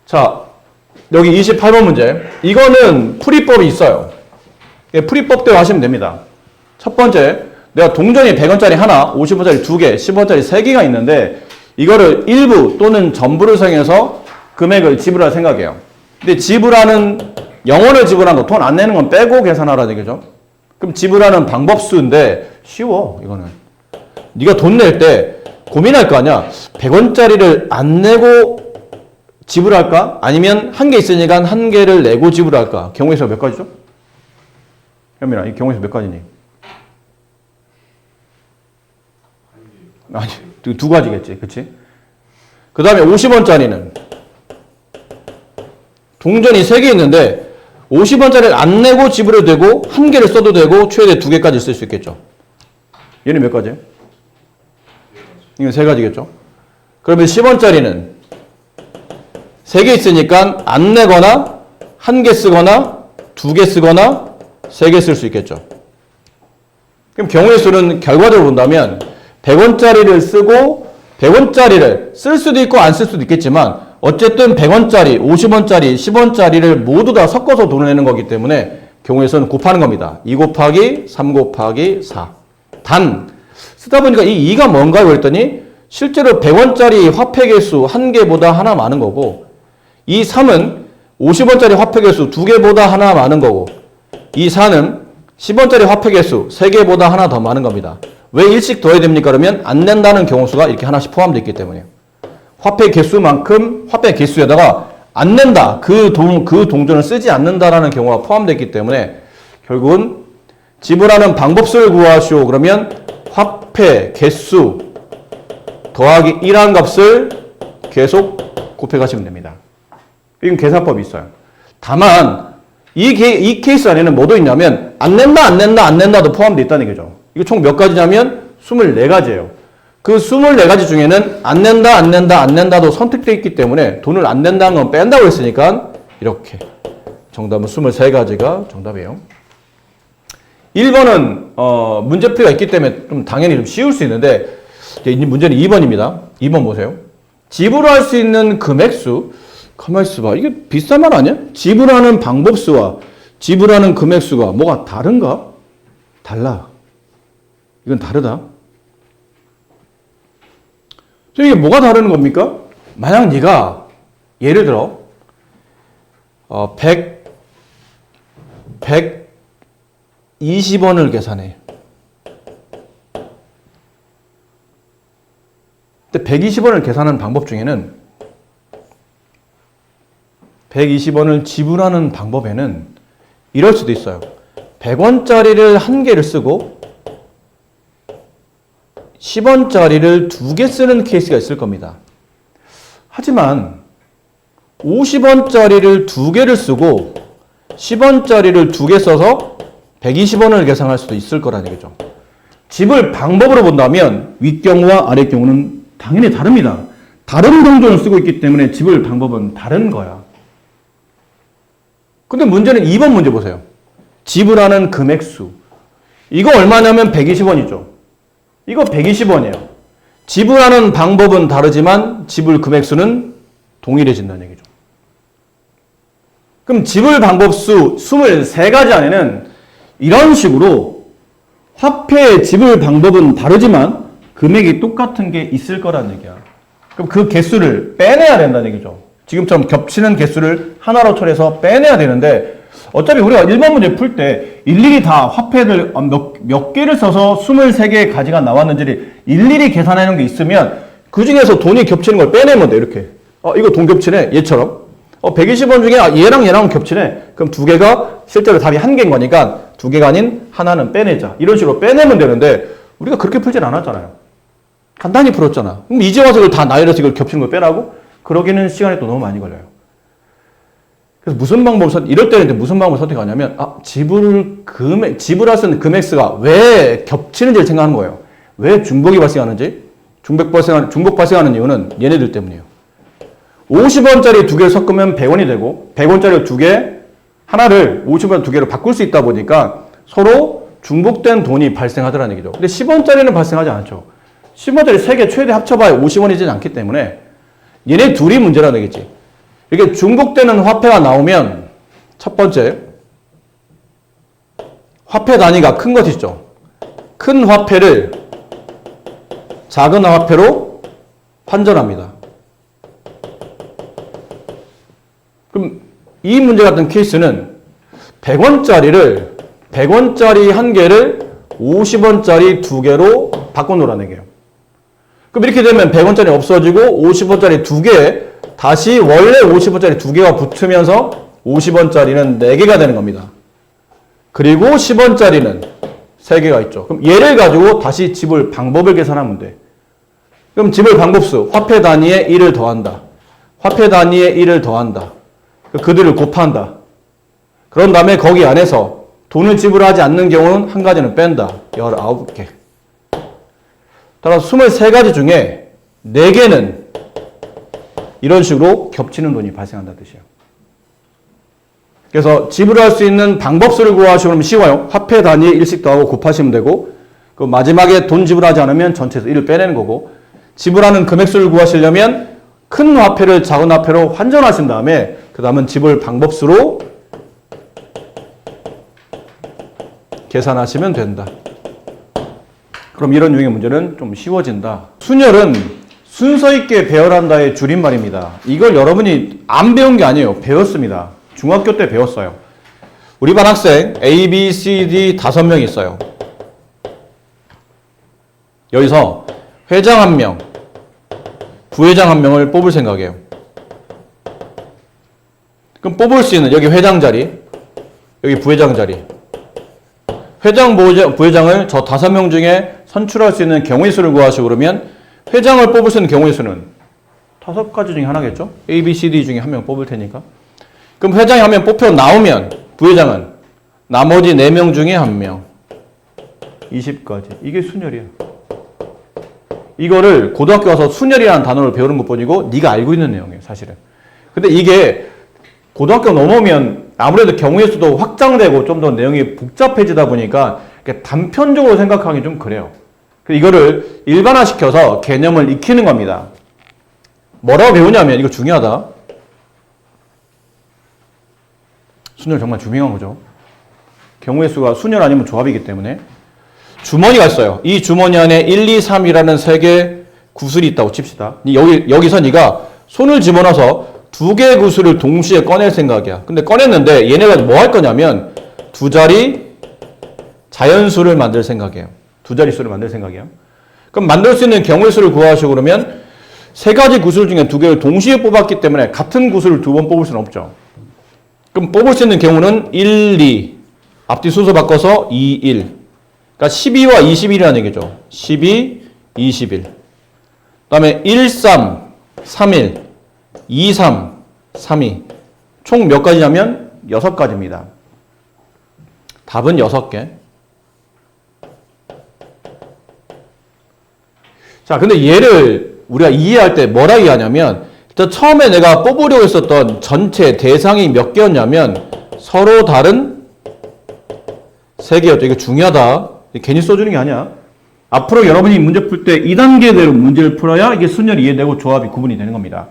자, 여기 28번 문제. 이거는 풀이법이 있어요. 풀이법대로 하시면 됩니다. 첫 번째, 내가 동전이 100원짜리 하나, 50원짜리 2개, 10원짜리 3개가 있는데 이거를 일부 또는 전부를 사용해서 금액을 지불할 생각이에요. 근데 지불하는, 영원을 지불하는 거, 돈 안 내는 건 빼고 계산하라는 얘기죠. 그럼 지불하는 방법수인데 쉬워, 이거는. 네가 돈 낼 때 고민할 거 아니야. 100원짜리를 안 내고 지불할까? 아니면 1개 있으니까 1개를 내고 지불할까? 경우에서 몇 가지죠? 현민아, 이 경우에서 몇 가지니? 아니, 2가지겠지. 그치? 그 다음에 50원짜리는 동전이 3개 있는데 50원짜리를 안 내고 지불해도 되고 1개를 써도 되고 최대 2개까지 쓸 수 있겠죠. 얘는 몇 가지예요? 이건 3가지겠죠. 그러면 10원짜리는 3개 있으니까 안 내거나 1개 쓰거나 2개 쓰거나 3개 쓸 수 있겠죠. 그럼 경우의 수는 결과적으로 본다면 100원짜리를 쓰고 100원짜리를 쓸 수도 있고 안 쓸 수도 있겠지만 어쨌든 100원짜리, 50원짜리, 10원짜리를 모두 다 섞어서 돈을 내는 거기 때문에 경우의 수는 곱하는 겁니다. 2 곱하기 3 곱하기 4. 단 쓰다 보니까 이 2가 뭔가요? 그랬더니 실제로 100원짜리 화폐 개수 1개보다 하나 많은 거고 이 3은 50원짜리 화폐 개수 2개보다 하나 많은 거고 이 4는 10원짜리 화폐 개수 3개보다 하나 더 많은 겁니다. 왜 1씩 더해야 됩니까? 그러면 안 낸다는 경우수가 이렇게 하나씩 포함되어 있기 때문이에요. 화폐 개수만큼 화폐 개수에다가 안 낸다. 그 동전을 쓰지 않는다라는 경우가 포함되어 있기 때문에 결국은 지불하는 방법수를 구하시오. 그러면 화폐 개수 더하기 1한 값을 계속 곱해가시면 됩니다. 이건 계산법이 있어요. 다만 이 케이스 안에는 뭐도 있냐면 안 낸다, 안 낸다, 안 낸다도 포함되어 있다는 얘기죠. 이거 총 몇 가지냐면 24가지예요. 그 24가지 중에는 안 낸다, 안 낸다, 안 낸다도 선택되어 있기 때문에 돈을 안 낸다는 건 뺀다고 했으니까 이렇게 정답은 23가지가 정답이에요. 1번은 문제풀이가 있기 때문에 좀 당연히 좀 쉬울 수 있는데 문제는 2번입니다. 2번 보세요. 지불할 수 있는 금액수 가만히 있어봐. 이게 비슷한 말 아니야? 지불하는 방법수와 지불하는 금액수가 뭐가 다른가? 달라. 이건 다르다. 이게 뭐가 다른 겁니까? 만약 네가 예를 들어 120원을 계산해. 근데 120원을 계산하는 방법 중에는 120원을 지불하는 방법에는 이럴 수도 있어요. 100원짜리를 1개를 쓰고 10원짜리를 2개 쓰는 케이스가 있을 겁니다. 하지만 50원짜리를 2개를 쓰고 10원짜리를 2개 써서 120원을 계산할 수도 있을 거라는 얘기죠. 지불 방법으로 본다면 윗경우와 아랫경우는 당연히 다릅니다. 다른 동전을 쓰고 있기 때문에 지불 방법은 다른 거야. 근데 문제는 2번 문제 보세요. 지불하는 금액수. 이거 얼마냐면 120원이죠. 이거 120원이에요. 지불하는 방법은 다르지만 지불 금액수는 동일해진다는 얘기죠. 그럼 지불 방법수 23가지 안에는 이런 식으로 화폐의 지불 방법은 다르지만 금액이 똑같은 게 있을 거라는 얘기야. 그럼 그 개수를 빼내야 된다는 얘기죠. 지금처럼 겹치는 개수를 하나로 처리해서 빼내야 되는데 어차피 우리가 일반 문제 풀 때 일일이 다 화폐를 몇 개를 써서 23개의 가지가 나왔는지를 일일이 계산하는 게 있으면 그 중에서 돈이 겹치는 걸 빼내면 돼. 이렇게. 이거 돈 겹치네. 얘처럼. 120원 중에 얘랑 얘랑 겹치네. 그럼 두 개가 실제로 답이 한 개인 거니까 두 개가 아닌 하나는 빼내자. 이런 식으로 빼내면 되는데 우리가 그렇게 풀진 않았잖아요. 간단히 풀었잖아. 그럼 이제 와서 이걸 다 나열해서 이걸 겹치는 걸 빼라고? 그러기는 시간이 또 너무 많이 걸려요. 그래서 무슨 방법을 이럴 때는 이제 무슨 방법을 선택하냐면 지불할 수 있는 금액수가 왜 겹치는지를 생각하는 거예요. 왜 중복이 발생하는지. 중복 발생하는 이유는 얘네들 때문이에요. 50원짜리 두 개를 섞으면 100원이 되고 100원짜리 두 개 하나를 50원 두 개로 바꿀 수 있다 보니까 서로 중복된 돈이 발생하더라는 얘기죠. 근데 10원짜리는 발생하지 않죠. 10원짜리 세 개 최대 합쳐봐야 50원이지 않기 때문에 얘네 둘이 문제라는 얘기지. 이렇게 중복되는 화폐가 나오면 첫 번째 화폐 단위가 큰 것이죠. 큰 화폐를 작은 화폐로 환전합니다. 그럼 이 문제 같은 케이스는 100원짜리 한 개를 50원짜리 두 개로 바꿔놓으라는 얘기예요. 그럼 이렇게 되면 100원짜리 없어지고 50원짜리 두 개, 다시 원래 50원짜리 두 개가 붙으면서 50원짜리는 4개가 되는 겁니다. 그리고 10원짜리는 3개가 있죠. 그럼 얘를 가지고 다시 지불 방법을 계산하면 돼. 그럼 지불 방법수, 화폐 단위에 1을 더한다. 화폐 단위에 1을 더한다. 그들을 곱한다. 그런 다음에 거기 안에서 돈을 지불하지 않는 경우는 한 가지는 뺀다. 19개. 따라서 23가지 중에 4개는 이런 식으로 겹치는 돈이 발생한다는 뜻이에요. 그래서 지불할 수 있는 방법수를 구하시면 쉬워요. 화폐 단위에 1씩 더하고 곱하시면 되고, 그 마지막에 돈 지불하지 않으면 전체에서 1을 빼내는 거고, 지불하는 금액수를 구하시려면 큰 화폐를 작은 화폐로 환전하신 다음에 그 다음은 지불 방법수로 계산하시면 된다. 그럼 이런 유형의 문제는 좀 쉬워진다. 순열은 순서 있게 배열한다의 줄임말입니다. 이걸 여러분이 안 배운 게 아니에요. 배웠습니다. 중학교 때 배웠어요. 우리 반 학생 A, B, C, D 5명 있어요. 여기서 회장 1명, 부회장 1명을 뽑을 생각이에요. 그럼 뽑을 수 있는 여기 회장 자리, 여기 부회장 자리. 회장, 부회장을 저 5명 중에 선출할 수 있는 경우의 수를 구하시고 그러면 회장을 뽑을 수 있는 경우의 수는 5가지 중에 하나겠죠? A, B, C, D 중에 1명 뽑을 테니까. 그럼 회장이 1명 뽑혀 나오면 부회장은 나머지 4명 중에 1명. 20가지. 이게 순열이야. 이거를 고등학교 와서 순열이라는 단어를 배우는 것뿐이고 네가 알고 있는 내용이에요, 사실은. 근데 이게 고등학교 넘어오면 아무래도 경우의 수도 확장되고 좀 더 내용이 복잡해지다 보니까 단편적으로 생각하기 좀 그래요. 이거를 일반화시켜서 개념을 익히는 겁니다. 뭐라고 배우냐면 이거 중요하다. 순열 정말 중요한 거죠. 경우의 수가 순열 아니면 조합이기 때문에. 주머니가 있어요. 이 주머니 안에 1, 2, 3이라는 3개의 구슬이 있다고 칩시다. 여기서 네가 손을 집어넣어서 2개의 구슬을 동시에 꺼낼 생각이야. 근데 꺼냈는데 얘네가 뭐 할 거냐면 2자리 자연수를 만들 생각이에요. 2자리 수를 만들 생각이에요. 그럼 만들 수 있는 경우의 수를 구하시고 그러면 3가지 구슬 중에 2개를 동시에 뽑았기 때문에 같은 구슬을 2번 뽑을 수는 없죠. 그럼 뽑을 수 있는 경우는 1, 2, 앞뒤 순서 바꿔서 2, 1. 그러니까 12와 21이라는 얘기죠. 12, 21. 그 다음에 1, 3, 3, 1, 2, 3, 3, 2. 총 몇 가지냐면 6가지입니다. 답은 6개. 자, 근데 얘를 우리가 이해할 때 뭐라 이해하냐면 처음에 내가 뽑으려고 했었던 전체 대상이 몇 개였냐면 서로 다른 3개였죠. 이거 중요하다. 괜히 써주는 게 아니야. 앞으로 여러분이 문제 풀 때 2단계대로 문제를 풀어야 이게 순열이 이해되고 조합이 구분이 되는 겁니다.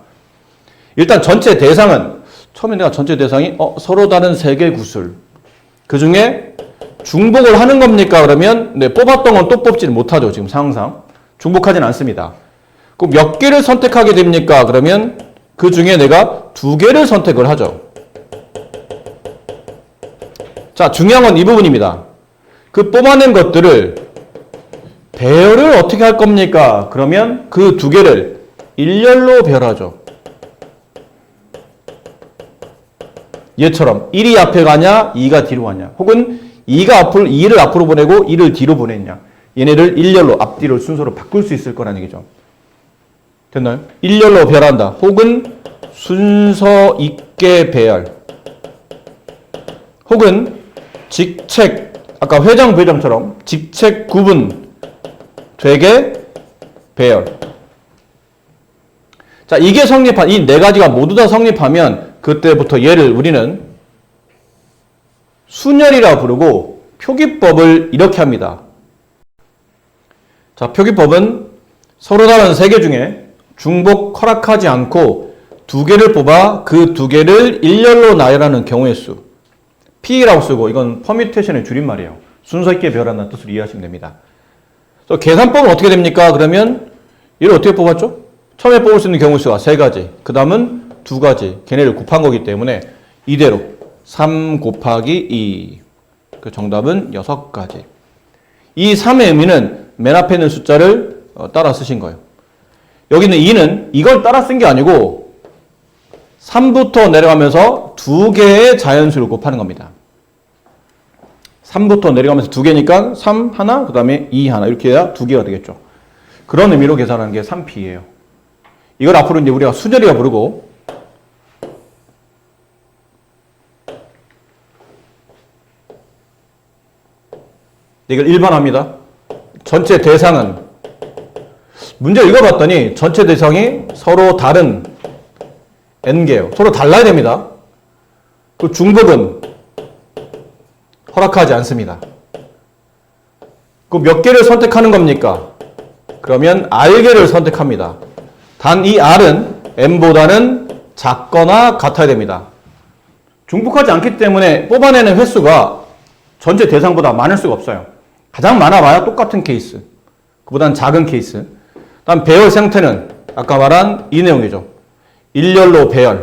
일단 전체 대상은 처음에 내가 전체 대상이 서로 다른 세 개 구술 그 중에 중복을 하는 겁니까? 그러면 네, 뽑았던 건 또 뽑지는 못하죠. 지금 상황상 중복하지는 않습니다. 그럼 몇 개를 선택하게 됩니까? 그러면 그 중에 내가 2개를 선택을 하죠. 자, 중요한 건 이 부분입니다. 그 뽑아낸 것들을 배열을 어떻게 할 겁니까? 그러면 그 2개를 일렬로 배열하죠. 얘처럼 1이 앞에 가냐, 2가 뒤로 가냐. 혹은 2를 앞으로 보내고 1을 뒤로 보냈냐. 얘네를 일렬로 앞뒤로 순서로 바꿀 수 있을 거라는 얘기죠. 됐나요? 일렬로 배열한다. 혹은 순서 있게 배열. 혹은 직책, 아까 회장, 부회장처럼 직책 구분 되게 배열. 자, 이게 성립한, 이 4가지가 모두 다 성립하면 그때부터 얘를 우리는 순열이라 부르고 표기법을 이렇게 합니다. 자, 표기법은 서로 다른 3개 중에 중복 허락하지 않고 2개를 뽑아 그 2개를 일렬로 나열하는 경우의 수. P라고 쓰고 이건 퍼뮤테이션의 줄임말이에요. 순서 있게 배열한다는 뜻으로 이해하시면 됩니다. 그래서 계산법은 어떻게 됩니까? 그러면 얘를 어떻게 뽑았죠? 처음에 뽑을 수 있는 경우 수가 3가지, 그 다음은 2가지, 걔네를 곱한 거기 때문에 이대로 3 곱하기 2, 그 정답은 6가지. 이 3의 의미는 맨 앞에 있는 숫자를 따라 쓰신 거예요. 여기 있는 2는 이걸 따라 쓴 게 아니고 3부터 내려가면서 2개의 자연수를 곱하는 겁니다. 3부터 내려가면서 2개니까 3 하나, 그 다음에 2 하나 이렇게 해야 2개가 되겠죠. 그런 의미로 계산하는 게 3P예요. 이걸 앞으로 이제 우리가 순열이라 부르고 이걸 일반화합니다. 전체 대상은 문제 읽어봤더니 전체 대상이 서로 다른 n개요. 서로 달라야 됩니다. 그 중복은 허락하지 않습니다. 그 몇 개를 선택하는 겁니까? 그러면 R개를 선택합니다. 단 이 R은 M보다는 작거나 같아야 됩니다. 중복하지 않기 때문에 뽑아내는 횟수가 전체 대상보다 많을 수가 없어요. 가장 많아봐야 똑같은 케이스. 그보다는 작은 케이스. 다음 배열 상태는 아까 말한 이 내용이죠. 일렬로 배열,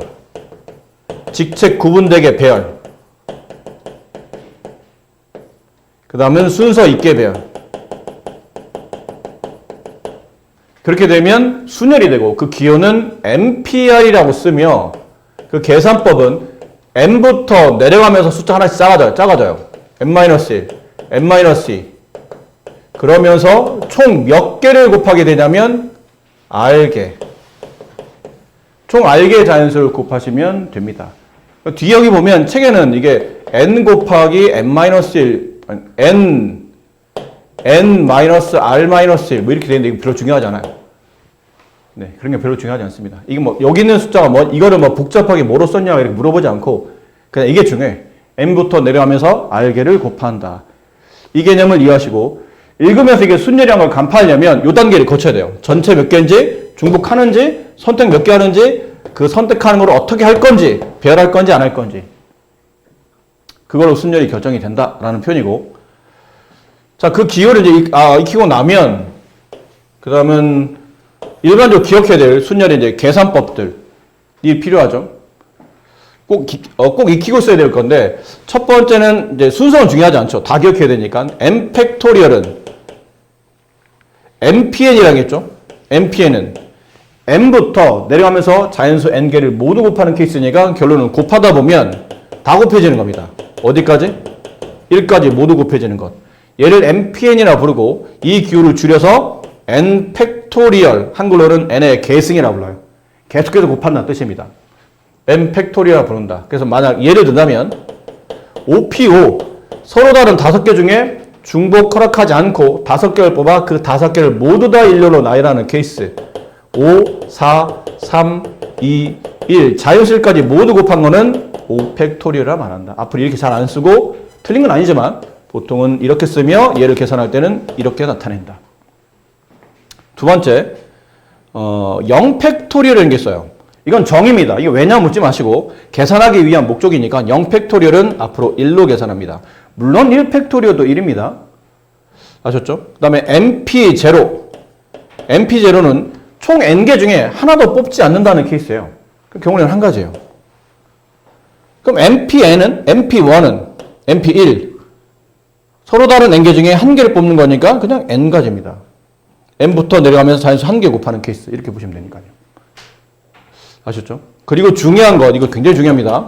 직책 구분되게 배열, 그 다음은 순서 있게 배열. 그렇게 되면 순열이 되고 그 기호는 MPR이라고 쓰며 그 계산법은 M부터 내려가면서 숫자 하나씩 작아져요. M-1, M-2 그러면서 총 몇 개를 곱하게 되냐면 R개. 총 R개 자연수를 곱하시면 됩니다. 뒤에 여기 보면 책에는 이게 N 곱하기 M-1, N-R-1 뭐 이렇게 되는데 이거 별로 중요하지 않아요. 네, 그런 게 별로 중요하지 않습니다. 이게 뭐 여기 있는 숫자가 뭐 이거를 뭐 복잡하게 뭐로 썼냐 이렇게 물어보지 않고 그냥 이게 중요해. M부터 내려가면서 R개를 곱한다. 이 개념을 이해하시고 읽으면서 이게 순열이란 걸 간파하려면 요 단계를 거쳐야 돼요. 전체 몇 개인지, 중복하는지, 선택 몇 개 하는지, 그 선택하는 걸 어떻게 할 건지, 배열할 건지 안 할 건지. 그걸로 순열이 결정이 된다라는 표현이고. 자, 그 기호를 이제 익히고 나면 그 다음은 일반적으로 기억해야 될 순열의 이제 계산법들이 필요하죠. 꼭 익히고 있어야 될 건데 첫 번째는 이제 순서는 중요하지 않죠. 다 기억해야 되니까 M 팩토리얼은 MPN이라고 했죠. MPN은 M부터 내려가면서 자연수 N개를 모두 곱하는 케이스니까 결론은 곱하다 보면 다 곱해지는 겁니다. 어디까지? 1까지 모두 곱해지는 것. 얘를 MPN이라 부르고 이 기호를 줄여서 N 팩토리얼, 한글로는 N의 계승이라 불러요. 계속해서 곱한다는 뜻입니다. M 팩토리얼 부른다. 그래서 만약 예를 든다면 OPO 서로 다른 5개 중에 중복 허락하지 않고 5개를 뽑아 그 5개를 모두 다 일렬로 나열하는 케이스 5, 4, 3, 2, 1 자연수까지 모두 곱한 거는 O 팩토리얼이라 말한다. 앞으로 이렇게 잘 안 쓰고 틀린 건 아니지만 보통은 이렇게 쓰며 얘를 계산할 때는 이렇게 나타낸다. 두 번째, 0팩토리얼이라는 게 있어요. 이건 정의입니다. 이거 왜냐 묻지 마시고 계산하기 위한 목적이니까 0팩토리얼은 앞으로 1로 계산합니다. 물론 1팩토리얼도 1입니다. 아셨죠? 그 다음에 MP0. MP0는 총 n개 중에 하나도 뽑지 않는다는 케이스예요. 그 경우는 한 가지예요. 그럼 MPn은, MP1은, MP1 서로 다른 n개 중에 한 개를 뽑는 거니까 그냥 n가지입니다. n부터 내려가면서 자연수 한 개 곱하는 케이스 이렇게 보시면 되니까요. 아셨죠? 그리고 중요한 것, 이거 굉장히 중요합니다.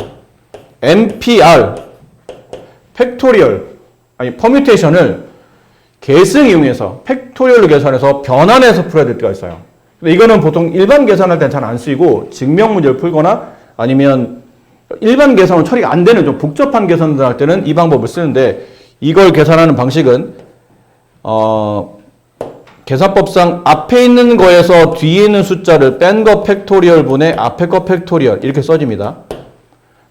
MPR, 팩토리얼, 아니 퍼뮤테이션을 계승 이용해서 팩토리얼로 계산해서 변환해서 풀어야 될 때가 있어요. 근데 이거는 보통 일반 계산할 때는 잘 안 쓰이고 증명 문제를 풀거나 아니면 일반 계산은 처리가 안 되는 좀 복잡한 계산을 할 때는 이 방법을 쓰는데 이걸 계산하는 방식은 계산법상 앞에 있는 거에서 뒤에 있는 숫자를 뺀 거 팩토리얼 분의 앞에 거 팩토리얼 이렇게 써집니다.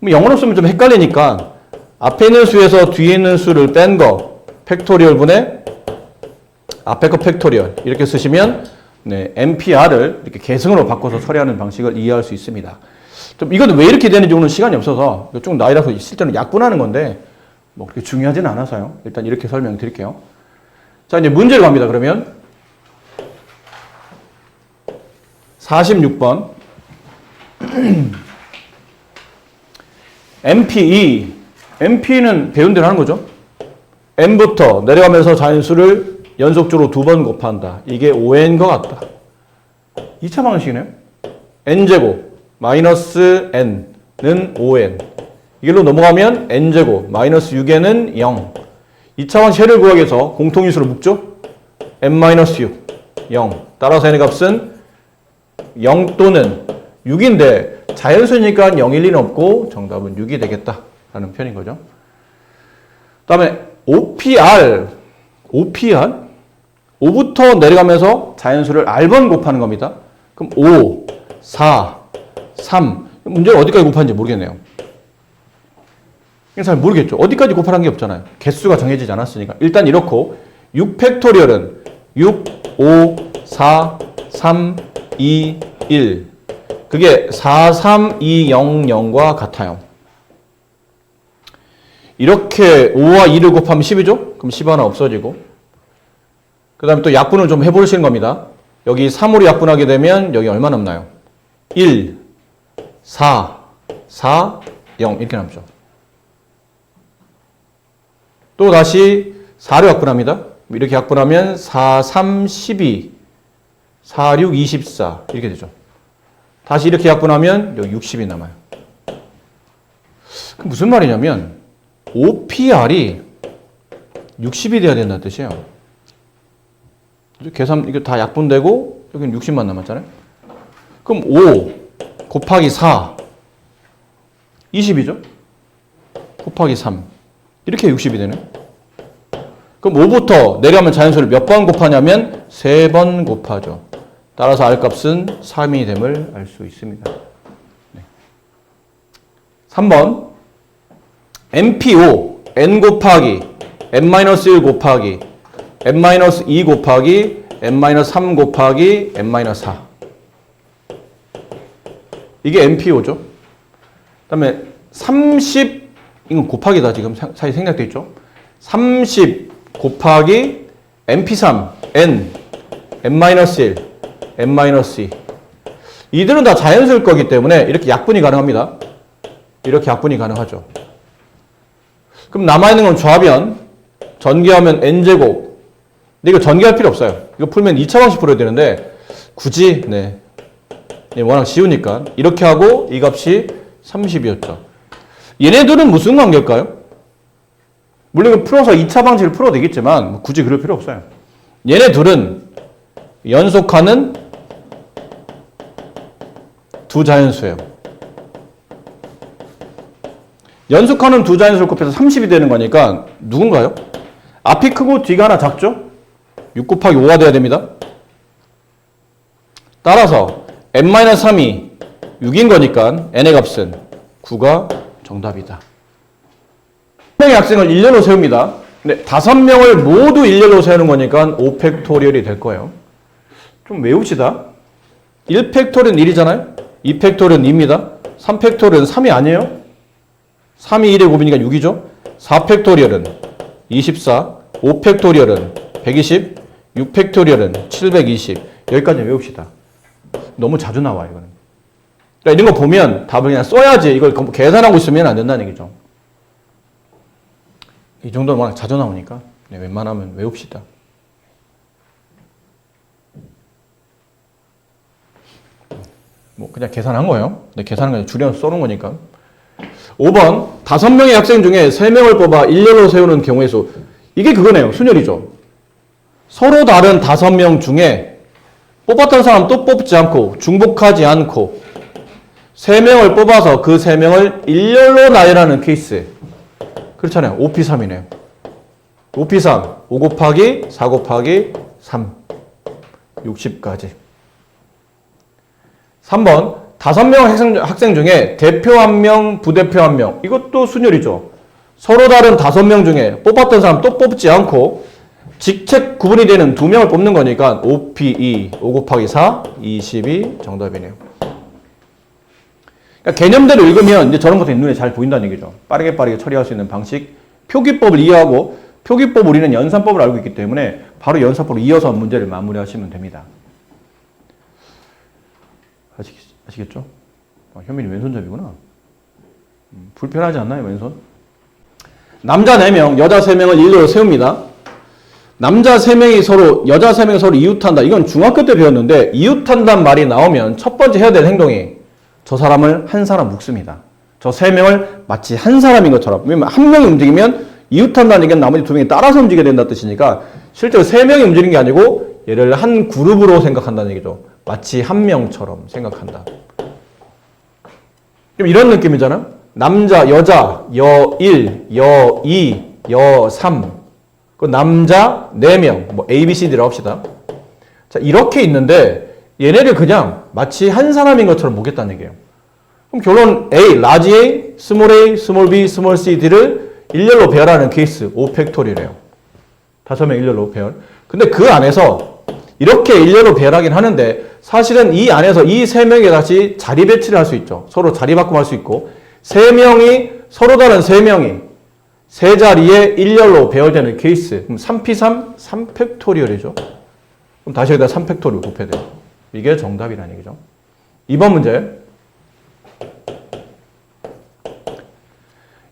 영어로 쓰면 좀 헷갈리니까 앞에 있는 수에서 뒤에 있는 수를 뺀 거 팩토리얼 분의 앞에 거 팩토리얼 이렇게 쓰시면 네, MPR을 이렇게 계승으로 바꿔서 처리하는 방식을 이해할 수 있습니다. 좀 이건 왜 이렇게 되는지 오늘 시간이 없어서 좀 나이라서 실제로 약분하는 건데 뭐 그렇게 중요하지는 않아서요. 일단 이렇게 설명드릴게요. 자, 이제 문제로 갑니다. 그러면 46번 MP2 MP는 배운 대로 하는 거죠. n부터 내려가면서 자연수를 연속적으로 두 번 곱한다. 이게 5n인 것 같다. 2차 방식이네요. n제곱 마이너스 n는 5n. 이걸로 넘어가면 n제곱 마이너스 6n은 0. 2차 방식을 구하기 위해서 공통인수로 묶죠. n-6, 0. 따라서 n의 값은 0 또는 6인데 자연수니까 0, 1, 2는 없고 정답은 6이 되겠다라는 편인 거죠. 그 다음에 OPR 5부터 내려가면서 자연수를 R번 곱하는 겁니다. 그럼 5, 4, 3 문제는 어디까지 곱하는지 모르겠네요. 잘 모르겠죠. 어디까지 곱하라는 게 없잖아요. 개수가 정해지지 않았으니까. 일단 이렇고 6팩토리얼은 6, 5, 4, 3, 2, 1 그게 4, 3, 2, 0, 0과 같아요. 이렇게 5와 2를 곱하면 10이죠? 그럼 10 하나 없어지고 그 다음에 또 약분을 좀 해보시는 겁니다. 여기 3으로 약분하게 되면 여기 얼마 남나요? 1, 4, 4, 0 이렇게 남죠. 또 다시 4로 약분합니다. 이렇게 약분하면 4, 3, 12, 4, 6, 24 이렇게 되죠. 다시 이렇게 약분하면 여기 60이 남아요. 그럼 무슨 말이냐면 OPR이 60이 돼야 된다는 뜻이에요. 계산 이거 다 약분되고 여기는 60만 남았잖아요. 그럼 5 곱하기 4 20이죠? 곱하기 3 이렇게 60이 되네. 그럼 5부터 내려가면 자연수를 몇 번 곱하냐면 3번 곱하죠. 따라서 R값은 3이 됨을 알 수 있습니다. 네. 3번 MP5 n 곱하기 n-1 곱하기 n-2 곱하기 n-3 곱하기 n-4 이게 MP5죠. 그 다음에 30 이건 곱하기다 지금 사이 생략되어 있죠. 30 곱하기 MP3 n n-1 n-2 이들은 다 자연수일 거기 때문에 이렇게 약분이 가능합니다. 이렇게 약분이 가능하죠. 그럼 남아있는 건 좌변 전개하면 n제곱 근데 이거 전개할 필요 없어요. 이거 풀면 2차 방식 풀어야 되는데 굳이 네 워낙 쉬우니까 이렇게 하고 이 값이 30이었죠. 얘네들은 무슨 관계일까요? 물론 이거 풀어서 2차 방식을 풀어도 되겠지만 굳이 그럴 필요 없어요. 얘네들은 연속하는 두 자연수예요. 연속하는 두 자연수를 곱해서 30이 되는 거니까 누군가요? 앞이 크고 뒤가 하나 작죠? 6 곱하기 5가 돼야 됩니다. 따라서 n-3이 6인 거니까 n의 값은 9가 정답이다. 1명의 학생을 일렬로 세웁니다. 근데 5명을 모두 일렬로 세우는 거니까 5팩토리얼이 될 거예요. 좀 외웁시다. 1팩토리는 1이잖아요. 2팩토리는 2입니다. 3팩토리는 3이 아니에요. 3이 1에 곱이니까 6이죠. 4팩토리얼은 24, 5팩토리얼은 120, 6팩토리얼은 720. 여기까지 외웁시다. 너무 자주 나와 이거는. 그러니까 이런 거 보면 답을 그냥 써야지 이걸 계산하고 있으면 안 된다는 얘기죠. 이 정도는 워낙 자주 나오니까 웬만하면 외웁시다. 뭐 그냥 계산한 거예요. 근데 계산한 거 줄여서 써놓은 거니까. 5번 5명의 학생 중에 3명을 뽑아 일렬로 세우는 경우의 수. 이게 그거네요. 순열이죠. 서로 다른 5명 중에 뽑았던 사람 또 뽑지 않고 중복하지 않고 3명을 뽑아서 그 3명을 일렬로 나열하는 케이스. 그렇잖아요. 5P3이네요. 5P3 5 곱하기 4 곱하기 3 60까지. 3번 5명 학생 중에 대표 1명, 부대표 1명. 이것도 순열이죠. 서로 다른 5명 중에 뽑았던 사람 또 뽑지 않고 직책 구분이 되는 2명을 뽑는 거니까 5P2 5 곱하기 4 22 정답이네요. 그러니까 개념대로 읽으면 이제 저런 것들이 눈에 잘 보인다는 얘기죠. 빠르게 처리할 수 있는 방식. 표기법을 이해하고 표기법 우리는 연산법을 알고 있기 때문에 바로 연산법으로 이어서 문제를 마무리하시면 됩니다. 아시겠죠? 현민이 왼손잡이구나. 불편하지 않나요, 왼손? 남자 4명, 여자 3명을 일렬로 세웁니다. 남자 3명이 서로, 여자 3명이 서로 이웃한다. 이건 중학교 때 배웠는데 이웃한다는 말이 나오면 첫 번째 해야 될 행동이 저 사람을 한 사람 묶습니다. 저 3명을 마치 한 사람인 것처럼. 왜냐면 한 명이 움직이면 이웃한다는 얘기는 나머지 2명이 따라서 움직여야 된다는 뜻이니까 실제로 3명이 움직이는 게 아니고 얘를 한 그룹으로 생각한다는 얘기죠. 마치 한 명처럼 생각한다. 그럼 이런 느낌이잖아. 남자, 여자, 여1, 여2, 여3. 그 남자 4명, 뭐 A, B, C, D라고 합시다. 자, 이렇게 있는데 얘네를 그냥 마치 한 사람인 것처럼 보겠다는 얘기예요. 그럼 결론 A, 라지 A, 스몰 A, 스몰 B, 스몰 C, D를 일렬로 배열하는 케이스 5팩토리래요. 5명 일렬로 배열. 근데 그 안에서 이렇게 일렬로 배열하긴 하는데 사실은 이 안에서 이 3명이 다시 자리 배치를 할 수 있죠. 서로 자리 바꿈 할 수 있고 3명이 서로 다른 3명이 세 자리에 일렬로 배열되는 케이스. 그럼 3P3 3팩토리얼이죠. 그럼 다시 여기다 3팩토리얼 곱해야 돼요. 이게 정답이라는 얘기죠. 2번 문제.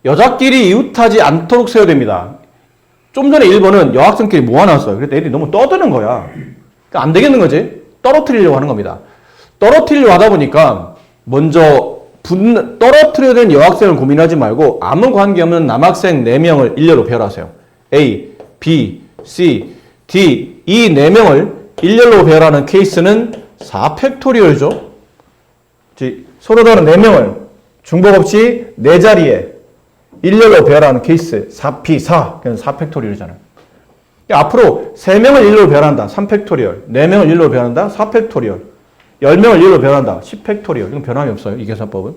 여자끼리 이웃하지 않도록 세워야 됩니다. 좀 전에 1번은 여학생끼리 모아놨어요. 그래서 애들이 너무 떠드는 거야. 그러니까 안 되겠는 거지. 떨어뜨리려고 하는 겁니다. 떨어뜨리려고 하다 보니까 먼저 떨어뜨려야 되는 여학생을 고민하지 말고 아무 관계없는 남학생 4명을 일렬로 배열하세요. A, B, C, D 이 4명을 일렬로 배열하는 케이스는 4팩토리얼이죠. 서로 다른 4명을 중복 없이 4자리에 일렬로 배열하는 케이스 4P4 그냥 4팩토리얼이잖아요. 앞으로 3명을 일렬로 배열한다. 3팩토리얼. 4명을 일렬로 배열한다. 4팩토리얼. 10명을 일렬로 배열한다. 10팩토리얼. 이건 변함이 없어요. 이 계산법은.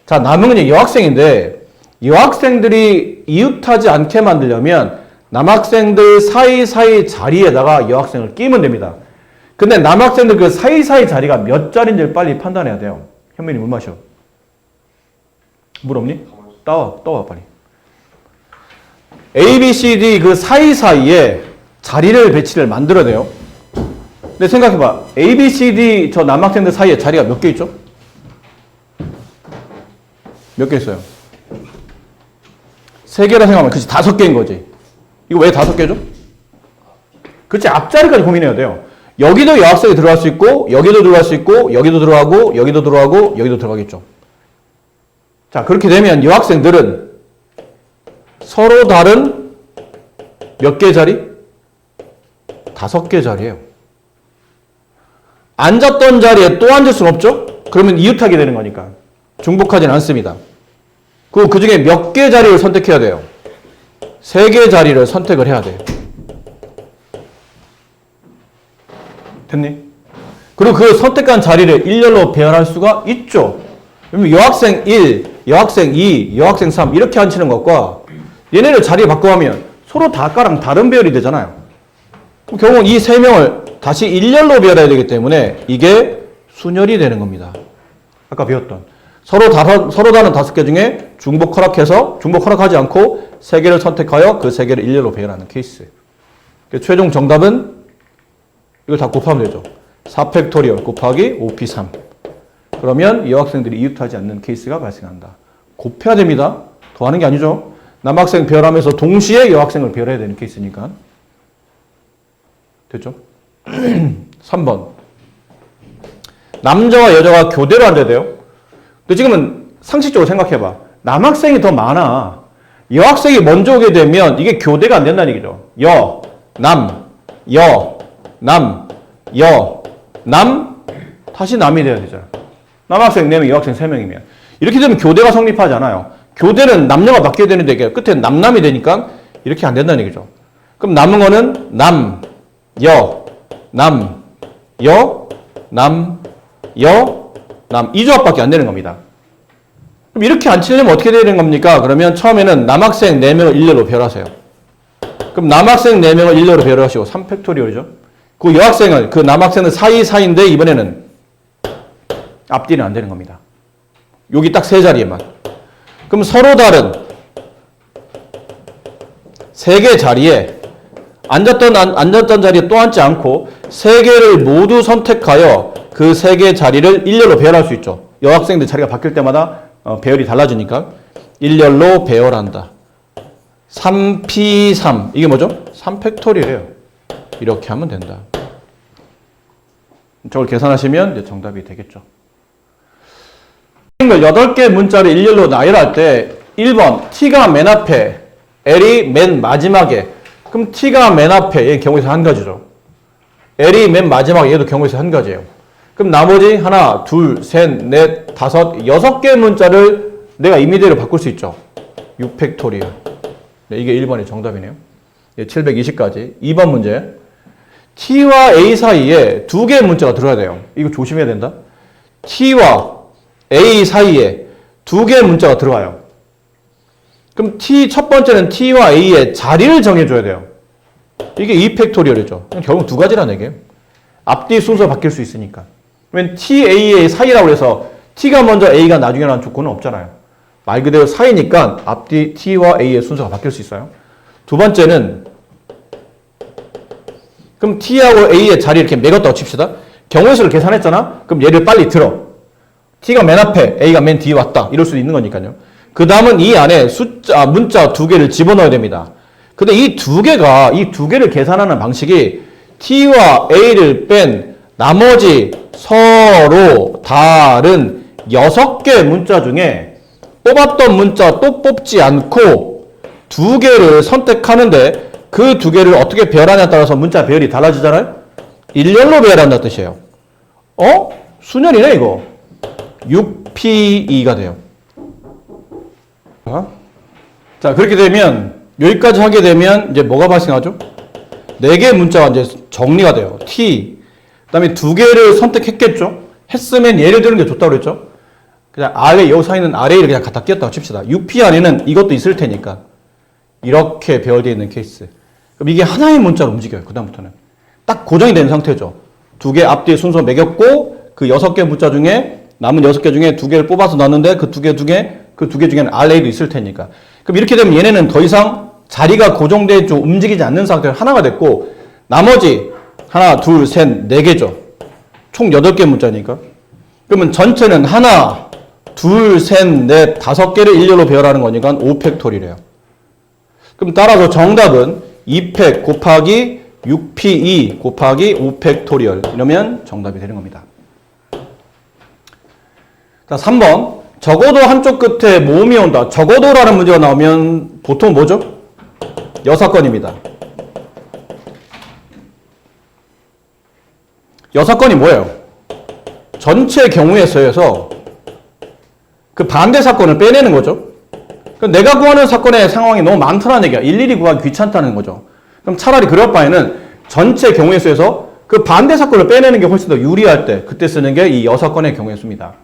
자, 남은 이제 여학생인데 여학생들이 이웃하지 않게 만들려면 남학생들 사이사이 자리에다가 여학생을 끼면 됩니다. 근데 남학생들 그 사이사이 자리가 몇 자리인지를 빨리 판단해야 돼요. 현민이 물 마셔. 물 없니? 떠와 빨리. A, B, C, D 그 사이사이에 자리를 배치를 만들어야 돼요. 근데 생각해봐. A, B, C, D 저 남학생들 사이에 자리가 몇 개 있죠? 몇 개 있어요? 3개라 생각하면 그치 5개인 거지. 이거 왜 5개죠? 그치 앞자리까지 고민해야 돼요. 여기도 여학생이 들어갈 수 있고 여기도 들어갈 수 있고 여기도 들어가고 여기도 들어가고 여기도 들어가겠죠. 자 그렇게 되면 여학생들은 서로 다른 몇 개 자리? 5개 자리예요. 앉았던 자리에 또 앉을 수는 없죠? 그러면 이웃하게 되는 거니까. 중복하지는 않습니다. 그 중에 몇 개 자리를 선택해야 돼요? 3개 자리를 선택을 해야 돼요. 됐니? 그리고 그 선택한 자리를 일렬로 배열할 수가 있죠. 그러면 여학생 1, 여학생 2, 여학생 3 이렇게 앉히는 것과 얘네를 자리 바꿔하면 서로 다까랑 다른 배열이 되잖아요. 그럼 결국 이 3명을 다시 일렬로 배열해야 되기 때문에 이게 순열이 되는 겁니다. 아까 배웠던. 서로 다른 5개 중에 중복 허락하지 않고 3개를 선택하여 그 3개를 일렬로 배열하는 케이스. 최종 정답은 이걸 다 곱하면 되죠. 4팩토리얼 곱하기 5p3. 그러면 이 여학생들이 이웃하지 않는 케이스가 발생한다. 곱해야 됩니다. 더하는 게 아니죠. 남학생 배열하면서 동시에 여학생을 배열해야 되는 케이스니까. 됐죠? 3번. 남자와 여자가 교대로 앉아야 돼요. 근데 지금은 상식적으로 생각해봐. 남학생이 더 많아. 여학생이 먼저 오게 되면 이게 교대가 안 된다는 얘기죠. 여, 남, 다시 남이 돼야 되잖아. 남학생 4명, 여학생 3명이면. 이렇게 되면 교대가 성립하지 않아요. 교대는 남녀가 바뀌어야 되는데 이게 끝에 남남이 되니까 이렇게 안 된다는 얘기죠. 그럼 남은 거는 남, 여, 이 조합밖에 안 되는 겁니다. 그럼 이렇게 안 치려면 어떻게 되는 겁니까? 그러면 처음에는 남학생 4명을 일렬로 배열하세요. 그럼 남학생 4명을 일렬로 배열하시고 3팩토리얼이죠. 그 여학생은, 그 남학생은 사이인데 이번에는 앞뒤는 안 되는 겁니다. 여기 딱 3자리에만. 그럼 서로 다른 3개 자리에 앉았던 자리에 또 앉지 않고 3개를 모두 선택하여 그 3개 자리를 일렬로 배열할 수 있죠. 여학생들 자리가 바뀔 때마다 배열이 달라지니까 일렬로 배열한다. 3p3 이게 뭐죠? 3팩토리래요. 이렇게 하면 된다. 저걸 계산하시면 이제 정답이 되겠죠. 8개 문자를 일렬로 나열할 때 1번 t가 맨 앞에 l이 맨 마지막에 그럼 t가 맨 앞에 얘 경우에서 한 가지죠. l이 맨 마지막에 얘도 경우에서 한 가지예요. 그럼 나머지 하나, 둘, 셋, 넷, 다섯, 6개의 문자를 내가 임의대로 바꿀 수 있죠. 6팩토리얼. 네, 이게 1번의 정답이네요. 720까지. 2번 문제. t와 a 사이에 2개의 문자가 들어야 돼요. 이거 조심해야 된다. t와 a 사이에 2개의 문자가 들어와요. 그럼 첫 번째는 t와 a의 자리를 정해줘야 돼요. 이게 2팩토리얼이죠. 결국 2가지라는 얘기예요. 앞뒤 순서 바뀔 수 있으니까. 왜냐면 t, a의 사이라고 해서 t가 먼저 a가 나중에 나는 조건은 없잖아요. 말 그대로 사이니까 앞뒤 t와 a의 순서가 바뀔 수 있어요. 두 번째는 그럼 t하고 a의 자리 이렇게 매겼다고 칩시다. 경우수를 계산했잖아. 그럼 얘를 빨리 들어. t가 맨 앞에 a가 맨 뒤에 왔다. 이럴 수도 있는 거니까요. 그 다음은 이 안에 문자 2개를 집어넣어야 됩니다. 근데 이 2개를 계산하는 방식이 t와 a를 뺀 나머지 서로 다른 6개의 문자 중에 뽑았던 문자 또 뽑지 않고 2개를 선택하는데 그 2개를 어떻게 배열하냐에 따라서 문자 배열이 달라지잖아요? 일렬로 배열한다는 뜻이에요. 순열이네 이거. 6p2가 돼요. 자, 그렇게 되면 여기까지 하게 되면 이제 뭐가 발생하죠? 4개의 문자가 이제 정리가 돼요. t. 그다음에 2개를 선택했겠죠? 했으면 예를 드는 게 좋다고 그랬죠? 그냥 요 사이는 a를 그냥 갖다 끼웠다고 칩시다. 6p 안에는 이것도 있을 테니까. 이렇게 배열되어 있는 케이스. 그럼 이게 하나의 문자로 움직여요. 그다음부터는. 딱 고정이 된 상태죠. 2개 앞뒤에 순서 매겼고 그 6개 문자 중에 남은 6개 중에 2개를 뽑아서 놨는데 그 2개 중에는 RA도 있을 테니까. 그럼 이렇게 되면 얘네는 더 이상 자리가 고정되어 있죠. 움직이지 않는 상태로 하나가 됐고 나머지 하나, 둘, 셋, 4개죠. 총 8개 문자니까. 그러면 전체는 하나, 둘, 셋, 넷, 5개를 일렬로 배열하는 거니까 5팩토리래요. 그럼 따라서 정답은 2팩 곱하기 6p2 곱하기 5팩토리얼 이러면 정답이 되는 겁니다. 자, 3번. 적어도 한쪽 끝에 모음이 온다. 적어도라는 문제가 나오면 보통 뭐죠? 여사건입니다. 여사건이 뭐예요? 전체 경우의 수에서 그 반대 사건을 빼내는 거죠. 그럼 내가 구하는 사건의 상황이 너무 많다는 얘기야. 일일이 구하기 귀찮다는 거죠. 그럼 차라리 그럴 바에는 전체 경우의 수에서 그 반대 사건을 빼내는 게 훨씬 더 유리할 때 그때 쓰는 게 이 여사건의 경우의 수입니다.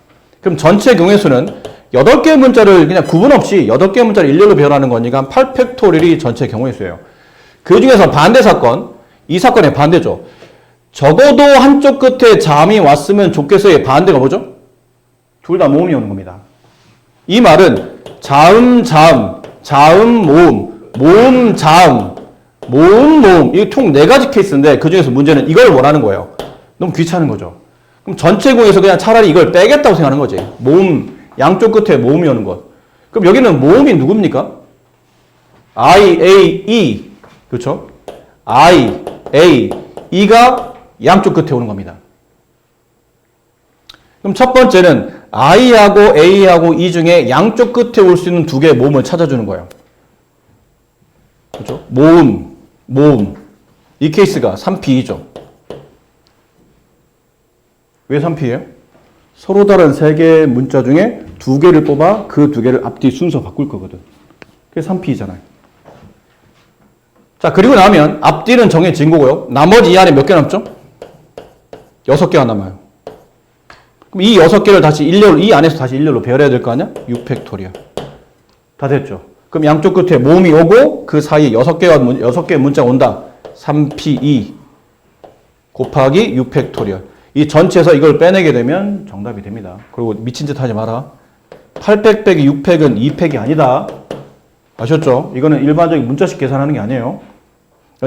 그럼 전체 경우의 수는 8개의 문자를 그냥 구분 없이 8개의 문자를 일렬로 배열하는 거니까 8팩토리얼이 전체 경우의 수예요. 그 중에서 반대 사건, 이 사건의 반대죠. 적어도 한쪽 끝에 자음이 왔으면 좋겠어의 반대가 뭐죠? 둘 다 모음이 오는 겁니다. 이 말은 자음, 자음, 자음, 모음, 모음, 자음, 모음, 모음. 이게 총 4가지 케이스인데 그 중에서 문제는 이걸 원하는 거예요. 너무 귀찮은 거죠. 그럼 전체 구에서 그냥 차라리 이걸 빼겠다고 생각하는 거지. 모음, 양쪽 끝에 모음이 오는 것. 그럼 여기는 모음이 누굽니까? I, A, E. 그렇죠? I, A, E가 양쪽 끝에 오는 겁니다. 그럼 첫 번째는 I하고 A하고 E 중에 양쪽 끝에 올 수 있는 2개의 모음을 찾아주는 거예요. 그렇죠? 모음, 모음. 이 케이스가 3P이죠. 왜 3P예요? 서로 다른 3개의 문자 중에 2개를 뽑아 그 2개를 앞뒤 순서 바꿀 거거든. 그게 3P잖아요. 자, 그리고 나면 앞뒤는 정해진 거고요. 나머지 이 안에 몇 개 남죠? 6개가 남아요. 그럼 이 6개를 다시 일렬로, 이 안에서 다시 일렬로 배열해야 될 거 아니야? 6팩토리얼. 다 됐죠? 그럼 양쪽 끝에 모음이 오고 그 사이에 6개의 문자가 온다. 3P2 곱하기 6팩토리얼. 이 전체에서 이걸 빼내게 되면 정답이 됩니다. 그리고 미친 짓 하지 마라. 8팩 빼기 6팩은 2팩이 아니다. 아셨죠? 이거는 일반적인 문자식 계산하는 게 아니에요.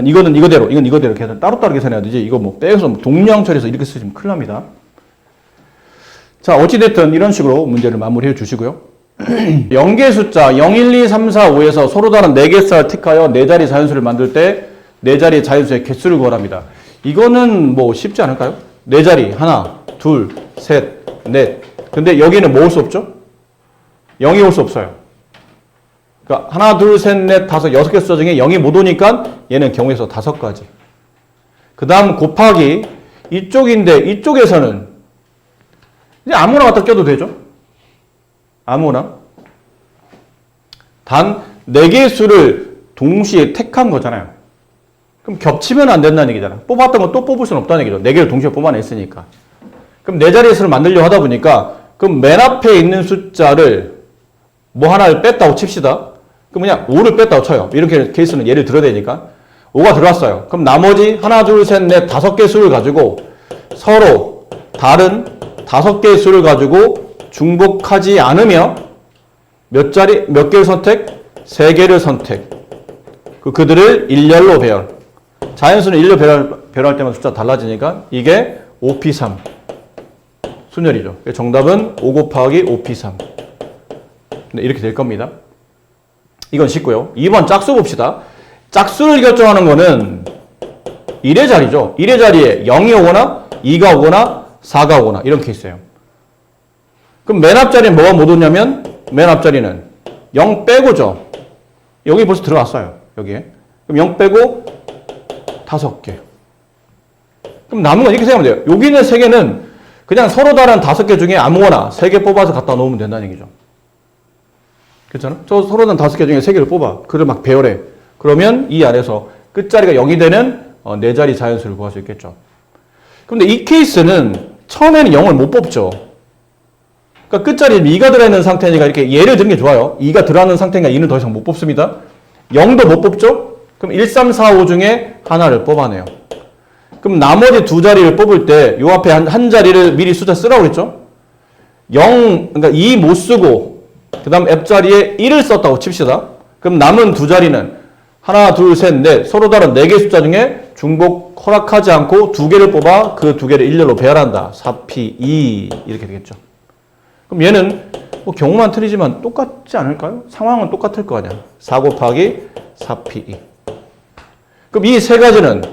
이거는 이거대로, 이건 이거대로 계산, 따로따로 계산해야 되지. 이거 뭐 빼서 동량 처리해서 이렇게 쓰시면 큰일 납니다. 자, 어찌됐든 이런 식으로 문제를 마무리해 주시고요. 0개 숫자 0, 1, 2, 3, 4, 5에서 서로 다른 4개 숫자를 택하여 4자리 자연수를 만들 때 4자리 자연수의 개수를 구하랍니다. 이거는 뭐 쉽지 않을까요? 4자리, 하나, 둘, 셋, 넷. 근데 여기는 뭐 올 수 없죠? 0이 올 수 없어요. 그러니까 하나, 둘, 셋, 넷, 다섯, 6개 숫자 중에 0이 못 오니까 얘는 경우에서 5가지. 그 다음 곱하기 이쪽인데 이쪽에서는 이제 아무나 갖다 껴도 되죠? 아무나. 단 4개의 수를 동시에 택한 거잖아요. 그럼 겹치면 안 된다는 얘기잖아. 뽑았던 거 또 뽑을 수는 없다는 얘기죠. 4개를 동시에 뽑아냈으니까. 그럼 4자리의 수를 만들려고 하다 보니까 그럼 맨 앞에 있는 숫자를 뭐 하나를 뺐다고 칩시다. 그럼 그냥 5를 뺐다고 쳐요. 이렇게 케이스는 예를 들어야 되니까. 5가 들어왔어요. 그럼 나머지 하나, 둘, 셋, 넷, 5개 수를 가지고 서로 다른 5개의 수를 가지고 중복하지 않으며 몇 개를 선택? 3개를 선택. 그들을 일렬로 배열. 자연수는 일렬 배열할 때마다 숫자 달라지니까 이게 5P3. 순열이죠. 정답은 5 곱하기 5P3. 네, 이렇게 될 겁니다. 이건 쉽고요. 2번 짝수 봅시다. 짝수를 결정하는 거는 1의 자리죠. 1의 자리에 0이 오거나 2가 오거나 4가 오거나 이런 케이스예요. 그럼 맨 앞자리는 뭐가 못 오냐면 맨 앞자리는 0 빼고죠. 여기 벌써 들어갔어요. 여기에. 그럼 0 빼고 5개. 그럼 남은 건 이렇게 생각하면 돼요. 여기 있는 3개는 그냥 서로 다른 5개 중에 아무거나 3개 뽑아서 갖다 놓으면 된다는 얘기죠. 그렇잖아? 저 서로 다른 5개 중에 3개를 뽑아. 그걸 막 배열해. 그러면 이 안에서 끝자리가 0이 되는 4자리 자연수를 구할 수 있겠죠. 그런데 이 케이스는 처음에는 0을 못 뽑죠. 그러니까 끝자리에 2가 들어있는 상태니까 이렇게 예를 드는 게 좋아요. 2가 들어있는 상태니까 2는 더 이상 못 뽑습니다. 0도 못 뽑죠? 그럼 1, 3, 4, 5 중에 하나를 뽑아내요. 그럼 나머지 2자리를 뽑을 때 요 앞에 한 자리를 미리 숫자 쓰라고 그랬죠? 0, 그러니까 2 못 쓰고 그 다음 앞자리에 1을 썼다고 칩시다. 그럼 남은 2자리는 하나, 둘, 셋, 넷 서로 다른 4개 숫자 중에 중복 허락하지 않고 2개를 뽑아 그 2개를 일렬로 배열한다. 4P2 이렇게 되겠죠. 그럼 얘는 뭐 경우만 틀리지만 똑같지 않을까요? 상황은 똑같을 거 아니야. 4 곱하기 4P2. 그럼 이 3가지는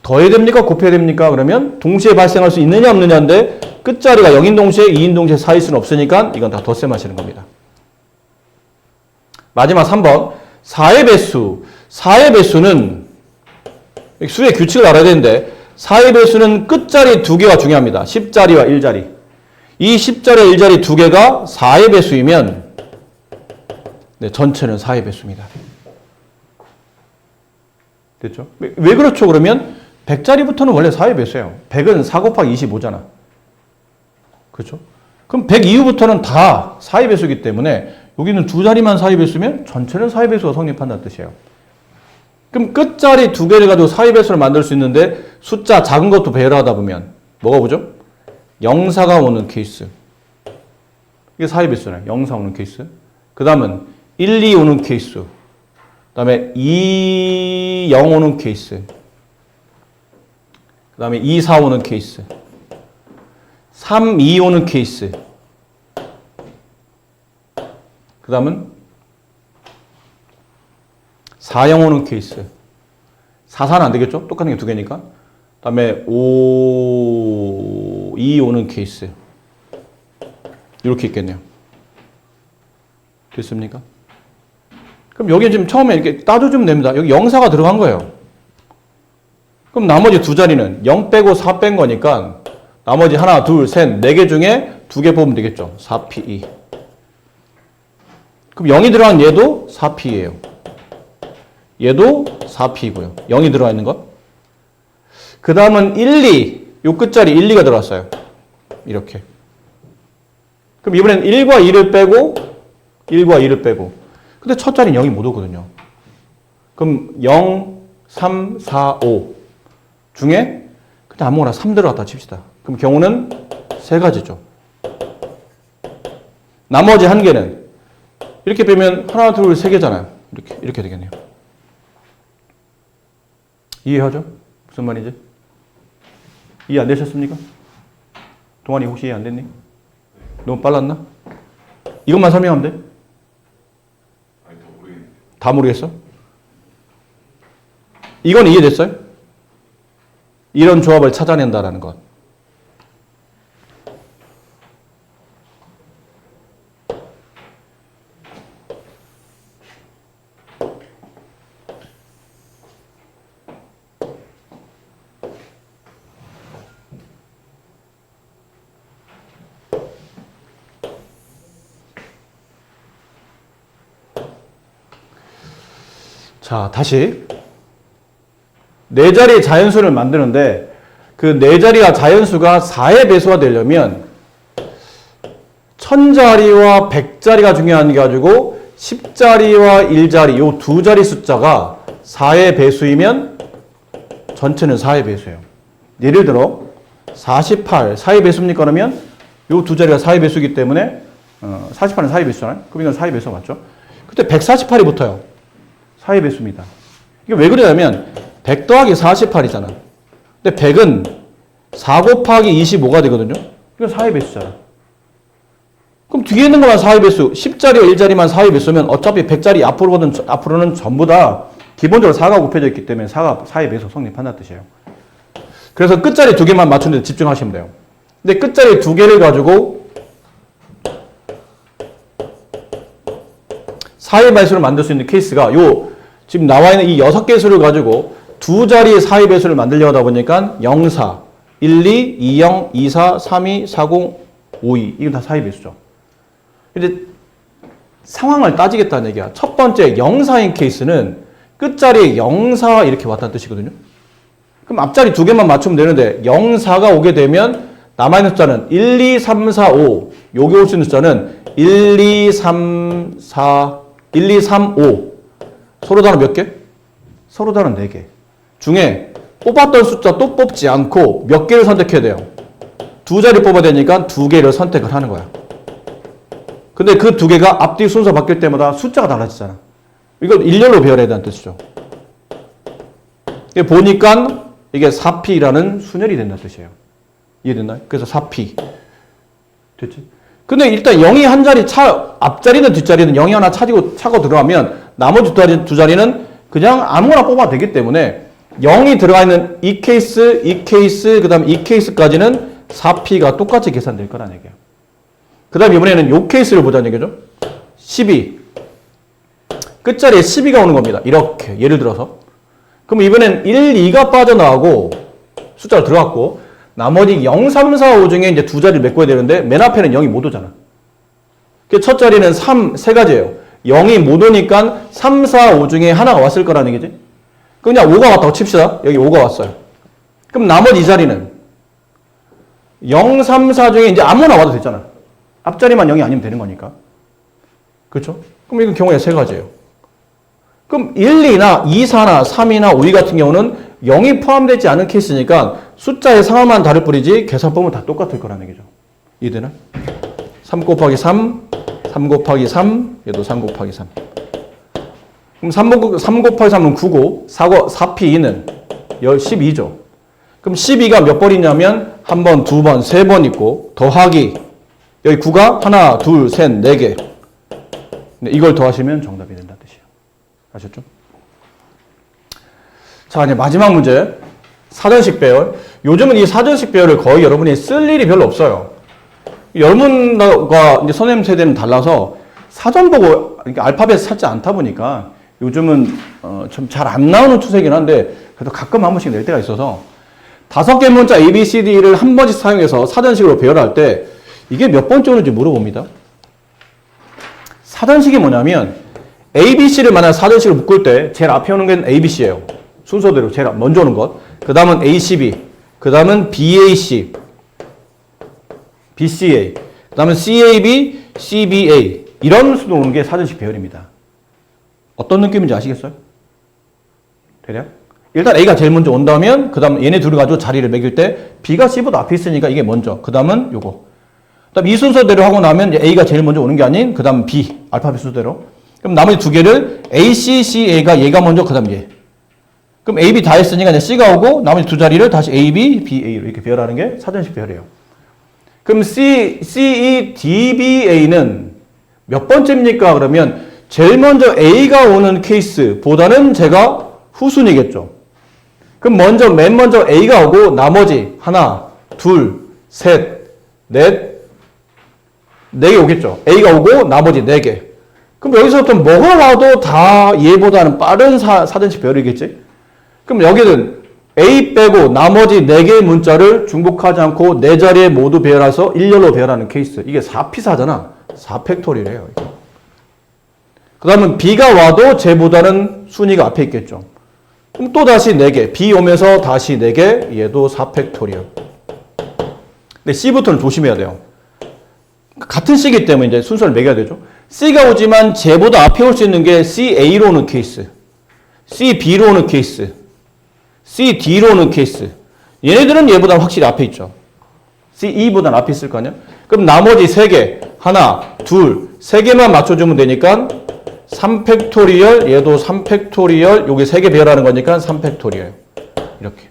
더해야 됩니까? 곱해야 됩니까? 그러면 동시에 발생할 수 있느냐 없느냐인데 끝자리가 0인 동시에 2인 동시에 4일 수는 없으니까 이건 다 덧셈 하시는 겁니다. 마지막 3번 4의 배수. 4의 배수는 수의 규칙을 알아야 되는데 4의 배수는 끝자리 2개가 중요합니다. 10자리와 1자리. 이 10자리와 1자리 2개가 4의 배수이면 네, 전체는 4의 배수입니다. 됐죠? 왜 그렇죠? 그러면 100자리부터는 원래 4의 배수예요. 100은 4 곱하기 25잖아. 그렇죠? 그럼 100 이후부터는 다 4의 배수이기 때문에 여기는 2자리만 4의 배수면 전체는 4의 배수가 성립한다는 뜻이에요. 그럼 끝자리 2개를 가지고 4의 배수를 만들 수 있는데 숫자 작은 것도 배열하다 보면 뭐가 오죠? 0, 4가 오는 케이스. 이게 4의 배수네. 0, 4 오는 케이스. 그 다음은 1, 2 오는 케이스. 그 다음에 2, 0 오는 케이스. 그 다음에 2, 4 오는 케이스. 3, 2 오는 케이스. 그 다음은 4, 0 오는 케이스. 4, 4는 안 되겠죠? 똑같은 게 두 개니까. 그 다음에 5, 2 오는 케이스. 이렇게 있겠네요. 됐습니까? 그럼 여기 지금 처음에 이렇게 따져주면 됩니다. 여기 0, 4가 들어간 거예요. 그럼 나머지 두 자리는 0 빼고 4 뺀 거니까 나머지 하나, 둘, 셋, 네 개 중에 두 개 뽑으면 되겠죠. 4P2. 그럼 0이 들어간 얘도 4P예요. 얘도 4P고요. 0이 들어가 있는 것. 그 다음은 1, 2. 요 끝자리 1, 2가 들어왔어요. 이렇게. 그럼 이번엔 1과 2를 빼고 1과 2를 빼고. 근데 첫 자리는 0이 못 오거든요. 그럼 0, 3, 4, 5 중에 그냥 아무거나 3 들어갔다 칩시다. 그럼 경우는 세 가지죠. 나머지 한 개는 이렇게 빼면 하나, 둘, 세 개잖아요. 이렇게 되겠네요. 이해하죠? 무슨 말인지? 이해 안 되셨습니까? 동환이 혹시 이해 안 됐니? 너무 빨랐나? 이것만 설명하면 돼? 아니, 더 모르겠는데. 다 모르겠어? 이건 이해됐어요? 이런 조합을 찾아낸다라는 것. 자, 다시 네 자리의 자연수를 만드는데 그 네 자리가 자연수가 4의 배수가 되려면 1000자리와 100자리가 중요한 게 가지고 10자리와 1자리 요 두 자리 숫자가 4의 배수이면 전체는 4의 배수예요. 예를 들어 48 4의 배수입니까? 그러면 요 두 자리가 4의 배수이기 때문에 48은 4의 배수잖아요. 그럼 이건 4의 배수가 맞죠? 그때 148이 붙어요. 4의 배수입니다. 이게 왜 그러냐면 100 더하기 48이잖아. 근데 100은 4 곱하기 25가 되거든요. 이건 4의 배수잖아. 그럼 뒤에 있는 것만 4의 배수, 10자리와 1자리만 4의 배수면 어차피 100자리 앞으로는 전부 다 기본적으로 4가 곱해져 있기 때문에 4가 4의 배수 성립한다는 뜻이에요. 그래서 끝자리 두 개만 맞추는 데 집중하시면 돼요. 근데 끝자리 두 개를 가지고 4의 배수를 만들 수 있는 케이스가 요 지금 나와 있는 이 6개의 수를 가지고 두 자리의 4의 배수를 만들려고 하다 보니까 0, 4, 1, 2, 2, 0, 2, 4, 3, 2, 4, 0, 5, 2 이건 다 4의 배수죠. 근데 상황을 따지겠다는 얘기야. 첫 번째 0, 4인 케이스는 끝자리에 0, 4 이렇게 왔다는 뜻이거든요. 그럼 앞자리 두 개만 맞추면 되는데 0, 4가 오게 되면 남아있는 숫자는 1, 2, 3, 4, 5 여기 올 수 있는 숫자는 1, 2, 3, 4, 1, 2, 3, 5 서로 다른 몇 개? 서로 다른 4개 중에 뽑았던 숫자 또 뽑지 않고 몇 개를 선택해야 돼요? 두 자리 뽑아야 되니까 두 개를 선택을 하는 거야. 근데 그 두 개가 앞뒤 순서 바뀔 때마다 숫자가 달라지잖아. 이거 일렬로 배열해야 된다는 뜻이죠. 이게 보니까 이게 4P라는 순열이 된다는 뜻이에요. 이해됐나요? 그래서 4P. 됐지? 근데 일단 0이 한 자리 앞자리든 뒷자리든 0이 하나 차고 들어가면 나머지 두 자리는 그냥 아무거나 뽑아도 되기 때문에 0이 들어가 있는 이 케이스, 그 다음 이 케이스까지는 4P가 똑같이 계산될 거라는 얘기예요. 그 다음 이번에는 이 케이스를 보자는 얘기죠. 12. 끝자리에 12가 오는 겁니다. 이렇게 예를 들어서. 그럼 이번엔 1, 2가 빠져나가고 숫자가 들어갔고 나머지 0, 3, 4, 5 중에 이제 두 자리를 메꿔야 되는데 맨 앞에는 0이 못 오잖아. 첫 자리는 3, 세 가지예요. 0이 못 오니까 3, 4, 5 중에 하나가 왔을 거라는 얘기지. 그냥 5가 왔다고 칩시다. 여기 5가 왔어요. 그럼 나머지 이 자리는 0, 3, 4 중에 이제 아무나 와도 되잖아. 앞자리만 0이 아니면 되는 거니까. 그렇죠? 그럼 이건 경우에 세 가지예요. 그럼 1, 2나 2, 4나 3이나 5, 2 같은 경우는 0이 포함되지 않은 케이스니까 숫자의 상황만 다를 뿐이지 계산법은 다 똑같을 거라는 얘기죠. 이해되나? 3 곱하기 3, 3 곱하기 3, 얘도 3 곱하기 3. 그럼 3 곱하기 3은 9고 4P2는 12죠. 그럼 12가 몇 번 있냐면 한 번, 두 번, 세 번 있고 더하기 여기 9가 하나, 둘, 셋, 네 개. 이걸 더하시면 정답이 된다는 뜻이에요. 아셨죠? 자, 이제 마지막 문제. 사전식 배열. 요즘은 이 사전식 배열을 거의 여러분이 쓸 일이 별로 없어요. 여러분과 이제 선생님 세대는 달라서 사전 보고 알파벳 찾지 않다 보니까 요즘은 좀 잘 안 나오는 추세이긴 한데 그래도 가끔 한 번씩 낼 때가 있어서 5개 문자 A, B, C, D를 한 번씩 사용해서 사전식으로 배열할 때 이게 몇 번째 오는지 물어봅니다. 사전식이 뭐냐면 A, B, C를 만약 사전식으로 묶을 때 제일 앞에 오는 게 A, B, C예요. 순서대로 제일 먼저 오는 것. 그 다음은 A, C, B. 그 다음은 B, A, C. B, C, A. 그 다음은 C, A, B, C, B, A. 이런 수로 오는 게 사전식 배열입니다. 어떤 느낌인지 아시겠어요? 대략? 일단 A가 제일 먼저 온다면 그 다음 얘네 둘을 가지고 자리를 매길 때 B가 C보다 앞에 있으니까 이게 먼저. 그 다음은 요거. 그 다음 이 순서대로 하고 나면 A가 제일 먼저 오는 게 아닌 그 다음 B. 알파벳 순서대로. 그럼 나머지 두 개를 A, C, C, A가 얘가 먼저 그 다음 얘. 그럼 A, B 다 했으니까 이제 C가 오고 나머지 두 자리를 다시 A, B, B, A로 이렇게 배열하는 게 사전식 배열이에요. 그럼 C, E, D, B, A는 몇 번째입니까? 그러면 제일 먼저 A가 오는 케이스보다는 제가 후순위겠죠. 그럼 맨 먼저 A가 오고 나머지 하나, 둘, 셋, 넷, 네 개 오겠죠. A가 오고 나머지 네 개. 그럼 여기서부터 뭐가 와도 다 얘보다는 빠른 사전식 배열이겠지? 그럼 여기는 A 빼고 나머지 4개의 문자를 중복하지 않고 4자리에 모두 배열해서 일렬로 배열하는 케이스. 이게 4P4잖아. 4팩토리래요. 그 다음은 B가 와도 쟤보다는 순위가 앞에 있겠죠. 그럼 또 다시 4개. B 오면서 다시 4개. 얘도 4팩토리얼. 근데 C부터는 조심해야 돼요. 같은 C이기 때문에 이제 순서를 매겨야 되죠. C가 오지만 쟤보다 앞에 올 수 있는 게 CA로 오는 케이스. CB로 오는 케이스. CD로 오는 케이스. 얘네들은 얘보다 확실히 앞에 있죠. CE보다는 앞에 있을 거 아니야? 그럼 나머지 3개, 하나, 둘, 3개만 맞춰주면 되니까 3팩토리얼, 얘도 3팩토리얼, 여기 3개 배열하는 거니까 3팩토리얼. 이렇게.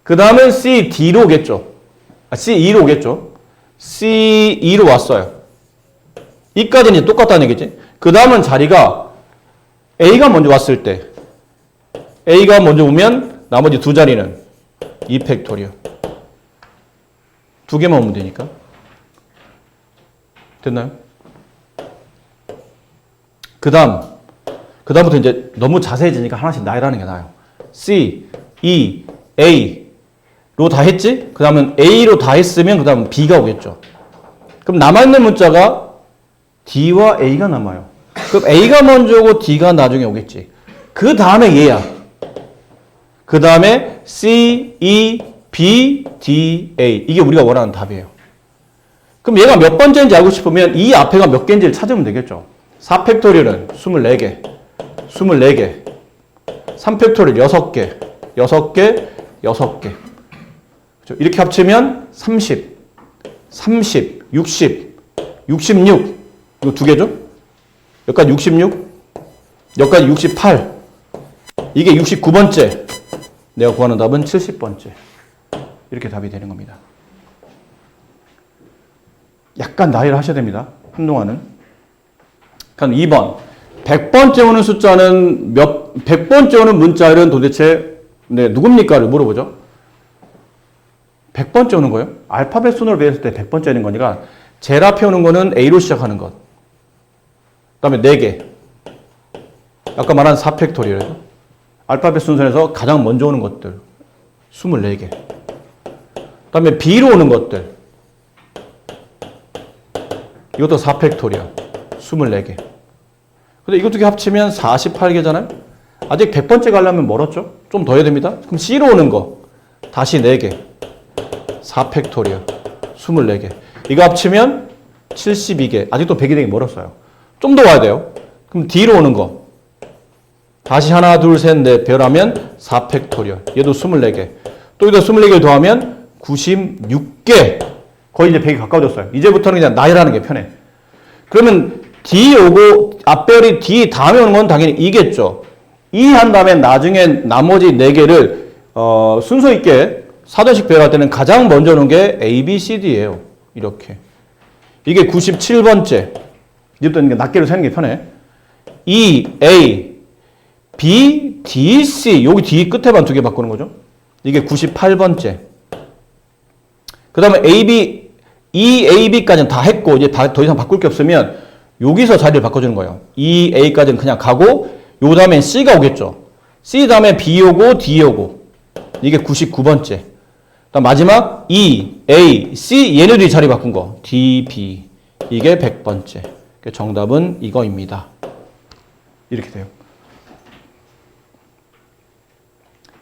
그 다음은 CD로 오겠죠. CE로 오겠죠. CE로 왔어요. 이까지는 이제 똑같다는 얘기지. 그 다음은 자리가 A가 먼저 왔을 때 A가 먼저 오면 나머지 두 자리는 2팩토리얼. 2개만 오면 되니까. 됐나요? 그다음부터 이제 너무 자세해지니까 하나씩 나열하는 게 나아요. C, E, A로 다 했지? 그 다음은 A로 다 했으면 그 다음은 B가 오겠죠. 그럼 남아있는 문자가 D와 A가 남아요. 그럼 A가 먼저 오고 D가 나중에 오겠지. 그 다음에 얘야. 그 다음에 C, E, B, D, A. 이게 우리가 원하는 답이에요. 그럼 얘가 몇 번째인지 알고 싶으면 이 앞에가 몇 개인지를 찾으면 되겠죠. 4팩토리얼은 24개, 24개. 3팩토리얼 6개, 6개, 6개. 그렇죠? 이렇게 합치면 30, 60, 66. 이거 두 개죠? 여기까지 66, 여기까지 68. 이게 69번째. 내가 구하는 답은 70번째. 이렇게 답이 되는 겁니다. 약간 나열을 하셔야 됩니다. 한동안은. 그럼 2번. 100번째 오는 숫자는 100번째 오는 문자열은 도대체 누굽니까를 물어보죠. 100번째 오는 거예요? 알파벳 순으로 배웠을 때 100번째는 거니까 제일 앞에 오는 거는 A로 시작하는 것. 그 다음에 4개. 아까 말한 4팩토리얼. 알파벳 순서에서 가장 먼저 오는 것들 24개. 그 다음에 B로 오는 것들 이것도 4팩토리얼 24개. 근데 이거 두 개 합치면 48개잖아요. 아직 100번째 가려면 멀었죠. 좀 더 해야 됩니다. 그럼 C로 오는 거 다시 4개 4팩토리얼 24개. 이거 합치면 72개. 아직도 100이 되기 멀었어요. 좀 더 와야 돼요. 그럼 D로 오는 거 다시 하나, 둘, 셋, 넷 배열하면 4팩토리얼. 얘도 24개. 또 여기다 24개를 더하면 96개. 거의 이제 100이 가까워졌어요. 이제부터는 그냥 나열하는 게 편해. 그러면 D 오고 앞배열이 D 다음에 오는 건 당연히 2겠죠. 2 한 다음에 나중에 나머지 4개를 순서 있게 사전식 배열할 때는 가장 먼저 오는 게 A, B, C, D예요. 이렇게. 이게 97번째. 이제부터 낱개로 세는 게 편해. E, A, B, D, C. 여기 D 끝에만 2개 바꾸는 거죠. 이게 98번째. 그 다음에 A, B, E, A, B까지는 다 했고, 이제 더 이상 바꿀 게 없으면 여기서 자리를 바꿔주는 거예요. E, A까지는 그냥 가고, 요 다음엔 C가 오겠죠. C 다음에 B 오고, D 오고. 이게 99번째. 그다음 마지막 E, A, C 얘네들이 자리 바꾼 거. D, B. 이게 100번째. 정답은 이거입니다. 이렇게 돼요.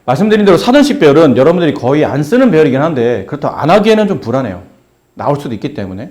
말씀드린 대로 사전식 배열은 여러분들이 거의 안 쓰는 배열이긴 한데 그렇다고 안 하기에는 좀 불안해요. 나올 수도 있기 때문에.